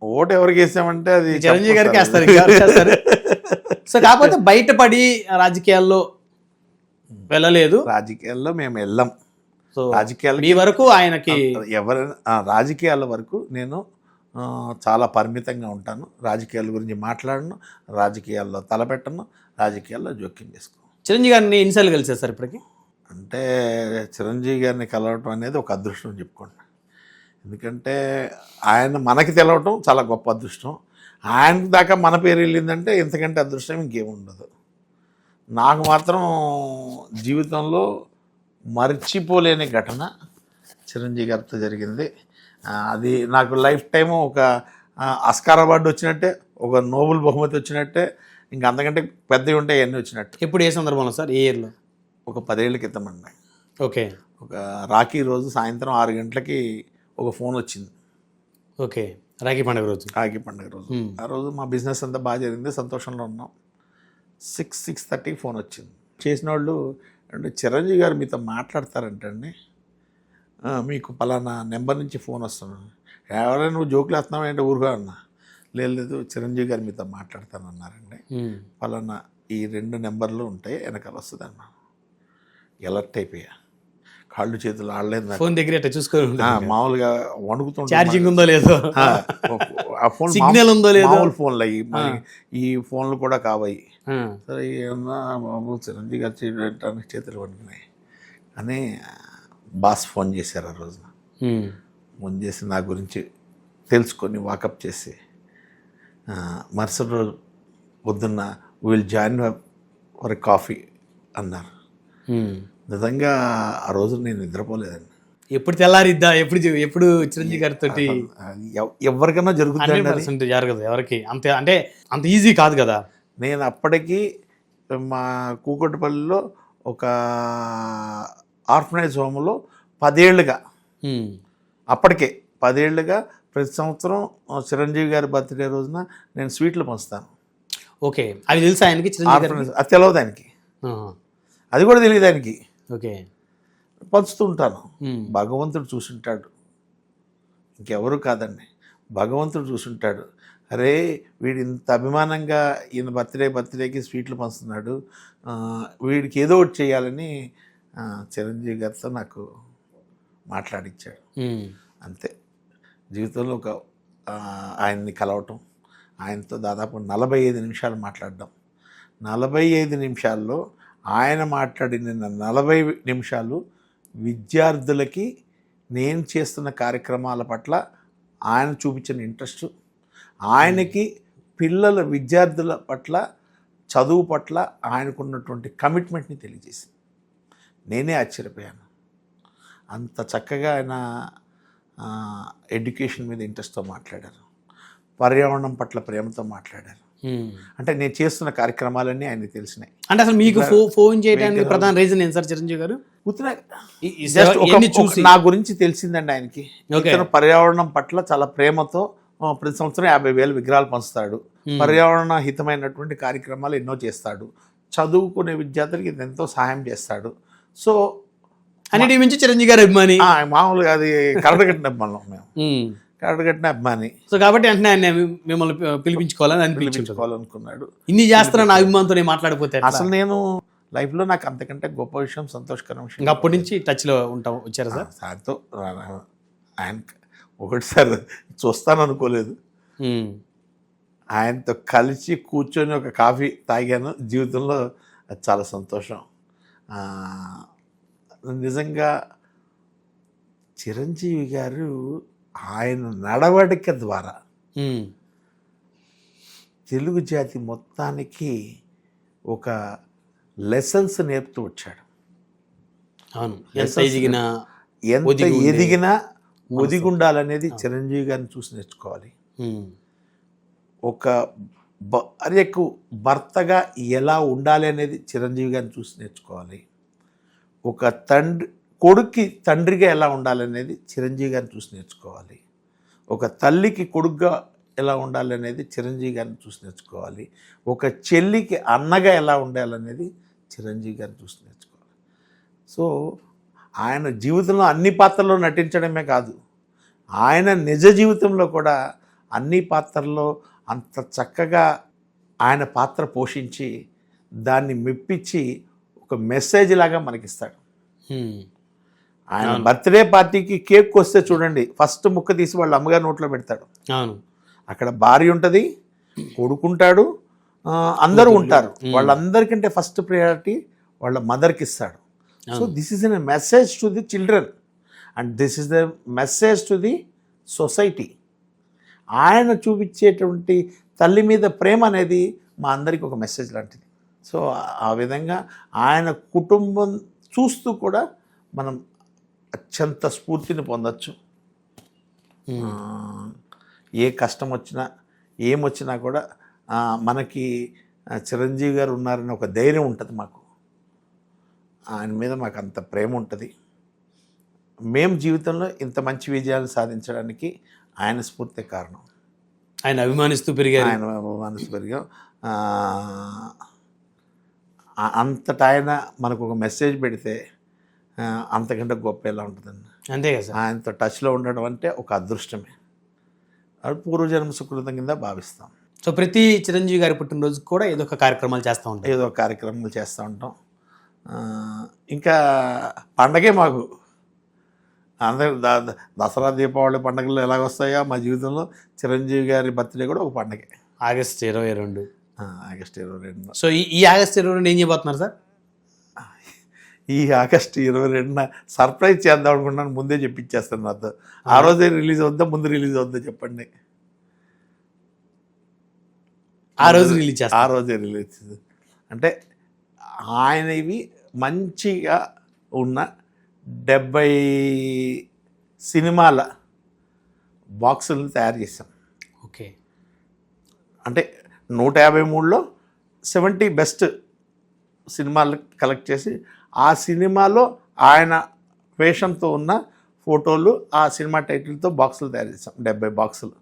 ఓటు ఎవరికి వేసామంటే అది చిరంజీవి గారికి వేస్తారు. సో కాకపోతే బయటపడి రాజకీయాల్లో వెళ్ళలేదు. రాజకీయాల్లో మేము వెళ్ళాం. సో రాజకీయాలు మీ వరకు ఆయనకి ఎవరైనా రాజకీయాల వరకు నేను చాలా పరిమితంగా ఉంటాను. రాజకీయాల గురించి మాట్లాడను, రాజకీయాల్లో తలపెట్టను, రాజకీయాల్లో జోక్యం చేసుకోను. చిరంజీవి గారిని ఎన్నిసార్లు కలిసారు సార్ ఇప్పటికి? అంటే చిరంజీవి గారిని కలవటం అనేది ఒక అదృష్టం చెప్పుకోండి. ఎందుకంటే ఆయన మనకి తెలవటం చాలా గొప్ప అదృష్టం. ఆయన దాకా మన పేరు వెళ్ళిందంటే ఇంతకంటే అదృష్టం ఇంకేముండదు. నాకు మాత్రం జీవితంలో మర్చిపోలేని ఘటన చిరంజీవి గారితో జరిగింది. అది నాకు లైఫ్ టైము ఒక ఆస్కార్ అవార్డు వచ్చినట్టే, ఒక నోబెల్ బహుమతి వచ్చినట్టే, ఇంకా అంతకంటే పెద్దవి ఉంటాయి అన్నీ వచ్చినట్టు. ఎప్పుడు ఏ సందర్భంలో సార్, ఏ ఇయర్లో? ఒక 10 ఏళ్ళ క్రితం అండి. ఓకే. ఒక రాఖీ రోజు సాయంత్రం 6 గంటలకి ఒక ఫోన్ వచ్చింది. ఓకే, రాఖీ పండుగ రోజు. రాఖీ పండుగ రోజు. ఆ రోజు మా బిజినెస్ అంతా బాగా జరిగింది, సంతోషంలో ఉన్నాం. 6:30కి ఫోన్ వచ్చింది. చేసిన వాళ్ళు అంటే చిరంజీవి గారు మీతో మాట్లాడతారంటండి, మీకు పలానా నెంబర్ నుంచి ఫోన్ వస్తున్నాను. ఎవరైనా నువ్వు జోకులు వేస్తున్నావు అంటే ఊరుగా అన్నా. లేదు చిరంజీవి గారు మీతో మాట్లాడతానన్నారండి, పలానా ఈ 2 నెంబర్లు ఉంటాయి వెనకాల వస్తుంది అన్నా. ఎలర్ట్ అయిపోయా, కాళ్ళు చేతులు ఆడలేదు. ఫోన్ దగ్గర చూసుకోవాలి, మామూలుగా వణుకుతుంటా. ఛార్జింగ్ ఉందో లేదో, ఆ ఫోన్ సిగ్నల్ ఉందో లేదో, మామూలు ఫోన్లు అయ్యి, ఈ ఫోన్లు కూడా కావయి. సరే ఏమన్నా మామూలు చిరంజీవి గారు చేయడానికి చేతులు వణుకున్నాయి అని బాస్ ఫోన్ చేశారు. ఆ రోజున ఫోన్ చేసి నా గురించి తెలుసుకొని వాకప్ చేసి మరుసటి రోజు పొద్దున్న విల్ జాయిన్ ఫర్ కాఫీ అన్నారు. నిజంగా ఆ రోజు నేను నిద్రపోలేదండి. ఎప్పుడు తెల్లారిద్దా, ఎప్పుడు చిరంజీవి గారితో ఎవరికైనా జరుగుతుంది, జరగదు ఎవరికి. అంతే అంటే అంత ఈజీ కాదు కదా. నేను అప్పటికి మా కూకట్పల్లిలో ఒక ఆర్ఫనైజ్ హోమ్లో 10 ఏళ్ళుగా, అప్పటికే 10 ఏళ్ళుగా ప్రతి సంవత్సరం చిరంజీవి గారి బర్త్డే రోజున నేను స్వీట్లు పంచుతాను. ఓకే, అవి తెలుసా ఆయనకి? అది తెలియదు ఆయనకి, అది కూడా తెలియదు ఆయనకి. ఓకే, పంచుతూ ఉంటాను. భగవంతుడు చూసుంటాడు, ఇంకెవరు కాదండి, భగవంతుడు చూసుంటాడు. అరే వీడు ఇంత అభిమానంగా ఈయన బర్త్డేకి స్వీట్లు పంచుతున్నాడు, వీడికి ఏదో ఒకటి చేయాలని చిరంజీవి గారితో నాకు మాట్లాడించాడు. అంతే, జీవితంలో ఒక ఆయన్ని కలవటం, ఆయనతో దాదాపు 45 నిమిషాలు మాట్లాడడం. 45 నిమిషాల్లో ఆయన మాట్లాడిన 40 నిమిషాలు విద్యార్థులకి నేను చేస్తున్న కార్యక్రమాల పట్ల ఆయన చూపించిన ఇంట్రెస్ట్, ఆయనకి పిల్లల విద్యార్థుల పట్ల చదువు పట్ల ఆయనకున్నటువంటి కమిట్మెంట్ని తెలియజేసింది. నేనే ఆశ్చర్యపోయాను. అంత చక్కగా ఆయన ఎడ్యుకేషన్ మీద ఇంట్రెస్ట్తో మాట్లాడారు, పర్యావరణం పట్ల ప్రేమతో మాట్లాడారు. అంటే నేను చేస్తున్న కార్యక్రమాలన్నీ ఆయనకి తెలిసినాయి. అంటే అసలు మీకు ఫోన్ చేయడానికి ప్రధాన రీజన్ ఏంటి సార్? చిరంజీవి గారు నా గురించి తెలిసిందండి ఆయనకి. ఇతను పర్యావరణం పట్ల చాలా ప్రేమతో ప్రతి సంవత్సరం 50,000 విగ్రహాలు పంచుతాడు, పర్యావరణ హితమైనటువంటి కార్యక్రమాలు ఎన్నో చేస్తాడు, చదువుకునే విద్యార్థులకి ఎంతో సహాయం చేస్తాడు. సో అన్నిటి మించి చిరంజీవి గారి అభిమాని. మామూలుగా అది కరడగట్టిన అభిమానం, మేము కరడగట్టిన అభిమాని. సో కాబట్టి అంటే ఆయన మిమ్మల్ని పిలిపించుకోవాలనుకున్నాడు. ఇన్ని చేస్తున్నా నా అభిమానంతో మాట్లాడిపోతే అసలు నేను లైఫ్లో నాకు అంతకంటే గొప్ప విషయం, సంతోషకరం విషయం. ఇంకా అప్పటి నుంచి టచ్లో ఉంటాం. వచ్చారా సార్? సార్తో ఆయన ఒకటిసారి చూస్తాను అనుకోలేదు, ఆయనతో కలిసి కూర్చొని ఒక కాఫీ తాగాను. జీవితంలో అది చాలా సంతోషం. నిజంగా చిరంజీవి గారు ఆయన నడవడిక ద్వారా తెలుగు జాతి మొత్తానికి ఒక లెసన్స్ నేర్పుతూ వచ్చాడు. ఎంత ఎదిగినా ఒదిగుండాలనేది చిరంజీవి గారిని చూసి నేర్చుకోవాలి. ఒక భార్యకు భర్తగా ఎలా ఉండాలి అనేది చిరంజీవి గారిని చూసి నేర్చుకోవాలి. ఒక కొడుక్కి తండ్రిగా ఎలా ఉండాలనేది చిరంజీవి గారిని చూసి నేర్చుకోవాలి. ఒక తల్లికి కొడుకుగా ఎలా ఉండాలనేది చిరంజీవి గారిని చూసి నేర్చుకోవాలి. ఒక చెల్లికి అన్నగా ఎలా ఉండాలనేది చిరంజీవి గారిని చూసి నేర్చుకోవాలి. సో ఆయన జీవితంలో అన్ని పాత్రల్లో నటించడమే కాదు, ఆయన నిజ జీవితంలో కూడా అన్ని పాత్రల్లో అంత చక్కగా ఆయన పాత్ర పోషించి దాన్ని మెప్పించి ఒక మెసేజ్ లాగా మనకిస్తాడు. ఆయన బర్త్డే పార్టీకి కేక్ వస్తే చూడండి, ఫస్ట్ ముక్క తీసి వాళ్ళ అమ్మగారి నోట్లో పెడతాడు. అక్కడ భార్య ఉంటుంది, కొడుకుంటాడు, అందరూ ఉంటారు. వాళ్ళందరికంటే ఫస్ట్ ప్రయారిటీ వాళ్ళ మదర్కి ఇస్తాడు. So this is a message to the children and this is the message to the society. ఆయన చూపించేటువంటి తల్లి మీద ప్రేమ అనేది మా అందరికి ఒక మెసేజ్ లాంటిది. సో ఆ విధంగా ఆయన కుటుంబం చూస్తూ కూడా మనం అత్యంత స్ఫూర్తిని పొందొచ్చు. ఏ కష్టం వచ్చినా ఏమొచ్చినా కూడా మనకి చిరంజీవి గారు ఉన్నారని ఒక ధైర్యం ఉంటుంది మాకు. ఆయన మీద మాకు అంత ప్రేమ ఉంటుంది. మేము జీవితంలో ఇంత మంచి విజయాలు సాధించడానికి ఆయన స్ఫూర్తి కారణం. ఆయన అభిమానిస్తూ పెరిగారు. ఆయన అభిమానిస్తూ పెరిగాం. అంతటా ఆయన మనకు ఒక మెసేజ్ పెడితే అంతకంటే గొప్ప ఎలా ఉంటుందండి. అంతే కదా సార్. ఆయనతో టచ్లో ఉండడం అంటే ఒక అదృష్టమే. అది పూర్వజన్మ సుకృతం కింద భావిస్తాం. సో ప్రతి చిరంజీవి గారి పుట్టినరోజు కూడా ఏదో ఒక కార్యక్రమాలు చేస్తూ ఉంటాం. ఏదో కార్యక్రమాలు చేస్తూ ఉంటాం. ఇంకా పండగే మాకు అందరు దసరా దీపావళి పండుగలు ఎలాగొస్తాయో మా జీవితంలో చిరంజీవి గారి బర్త్డే కూడా ఒక పండగే. ఆగస్టు 22. ఆగస్టు 22. సో ఈ ఆగస్టు 22 ఏం చేయబోతున్నారు సార్? ఈ ఆగస్టు 22న సర్ప్రైజ్ చేద్దాం అనుకుంటున్నాను. ముందే చెప్పించేస్తాను నాతో. ఆ రోజే రిలీజ్ అవుద్దా ముందు రిలీజ్ అవుద్దా చెప్పండి. ఆ రోజు రిలీజ్ చేస్తారు. ఆ రోజే రిలీజ్. అంటే ఆయనవి మంచిగా ఉన్న 70 సినిమాల బాక్సులను తయారు చేశాం. ఓకే. అంటే 153లో 70 బెస్ట్ సినిమాలు కలెక్ట్ చేసి ఆ సినిమాలో ఆయన వేషంతో ఉన్న ఫోటోలు ఆ సినిమా టైటిల్తో బాక్సులు తయారు చేస్తాం. 70 బాక్సులు.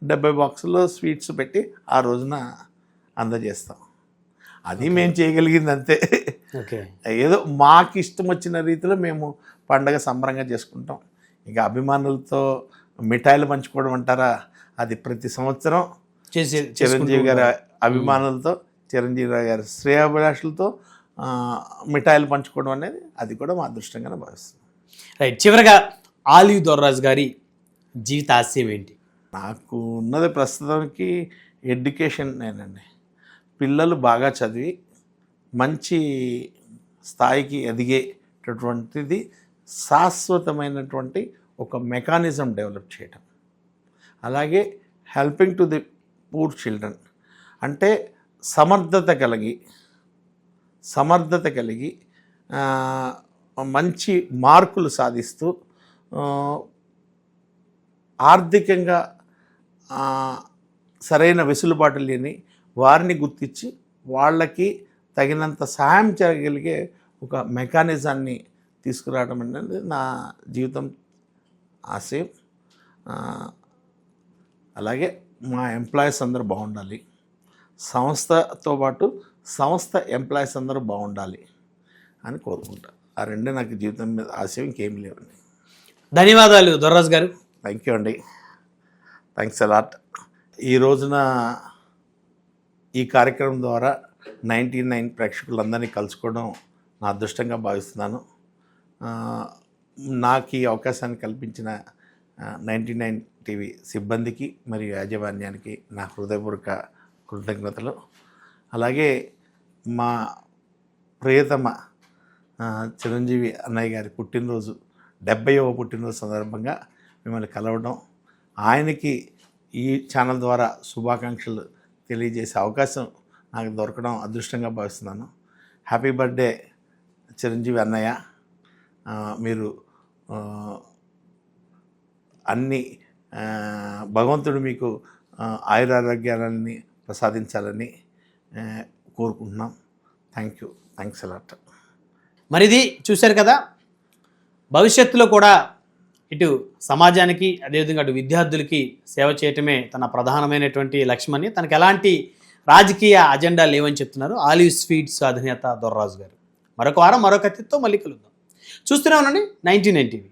70 బాక్సులు స్వీట్స్ పెట్టి ఆ రోజున అందజేస్తాం. అది మేము చేయగలిగింది అంతే. ఓకే. ఏదో మాకు ఇష్టం వచ్చిన రీతిలో మేము పండగ సంబరంగా చేసుకుంటాం. ఇక అభిమానులతో మిఠాయిలు పంచుకోవడం అంటారా, అది ప్రతి సంవత్సరం చిరంజీవి గారి అభిమానులతో చిరంజీవి గారి శ్రేయాభిలాషులతో మిఠాయిలు పంచుకోవడం అనేది అది కూడా మా అదృష్టంగానే భావిస్తున్నాం. రైట్. చివరగా ఆలివ్ దొర్రాజు గారి జీవిత ఆశయం ఏంటి? నాకు ఉన్నది ప్రస్తుతానికి ఎడ్యుకేషన్ నేనండి. పిల్లలు బాగా చదివి మంచి స్థాయికి ఎదిగేటటువంటిది శాశ్వతమైనటువంటి ఒక మెకానిజం డెవలప్ చేయటం. అలాగే helping to the poor children అంటే సమర్థత కలిగి మంచి మార్కులు సాధిస్తూ ఆర్థికంగా సరైన వెసులుబాటు లేని వారిని గుర్తించి వాళ్ళకి తగినంత సహాయం చేయగలిగే ఒక మెకానిజాన్ని తీసుకురావడం అనేది నా జీవితం ఆశయం. అలాగే మా ఎంప్లాయీస్ అందరూ బాగుండాలి, సంస్థతో పాటు సంస్థ ఎంప్లాయీస్ అందరూ బాగుండాలి అని కోరుకుంటా. ఆ రెండే నాకు జీవితం మీద ఆశయం, ఇంకేం లేవండి. ధన్యవాదాలు దొర్రాజు గారు. థ్యాంక్ యూ అండి. Thanks a lot. ఈ రోజున ఈ కార్యక్రమం ద్వారా 99 ప్రేక్షకులందరినీ కలుసుకోవడం నా అదృష్టంగా భావిస్తున్నాను. నాకు ఈ అవకాశాన్ని కల్పించిన 99 టీవీ సిబ్బందికి మరియు యాజమాన్యానికి నా హృదయపూర్వక కృతజ్ఞతలు. అలాగే మా ప్రియతమ చిరంజీవి అన్నయ్య గారి పుట్టినరోజు 70వ పుట్టినరోజు సందర్భంగా మిమ్మల్ని కలవడం, ఆయనకి ఈ ఛానల్ ద్వారా శుభాకాంక్షలు తెలియజేసే అవకాశం నాకు దొరకడం అదృష్టంగా భావిస్తున్నాను. హ్యాపీ బర్త్డే చిరంజీవి అన్నయ్య. మీరు అన్ని భగవంతుడు మీకు ఆయురారోగ్యాలని ప్రసాదించాలని కోరుకుంటున్నాం. Thanks a lot. మరి ఇది చూశారు కదా, భవిష్యత్తులో కూడా ఇటు సమాజానికి అదేవిధంగా అటు విద్యార్థులకి సేవ చేయటమే తన ప్రధానమైనటువంటి లక్ష్యమని, తనకు ఎలాంటి రాజకీయ అజెండా లేవని చెప్తున్నారు ఆలివ్ స్వీట్స్ అధినేత దొర్రాజు గారు. మరొక వారం మరొక అతిథితో మళ్ళీ కలుద్దాం. చూస్తూనే ఉండండి 99 టీవీ.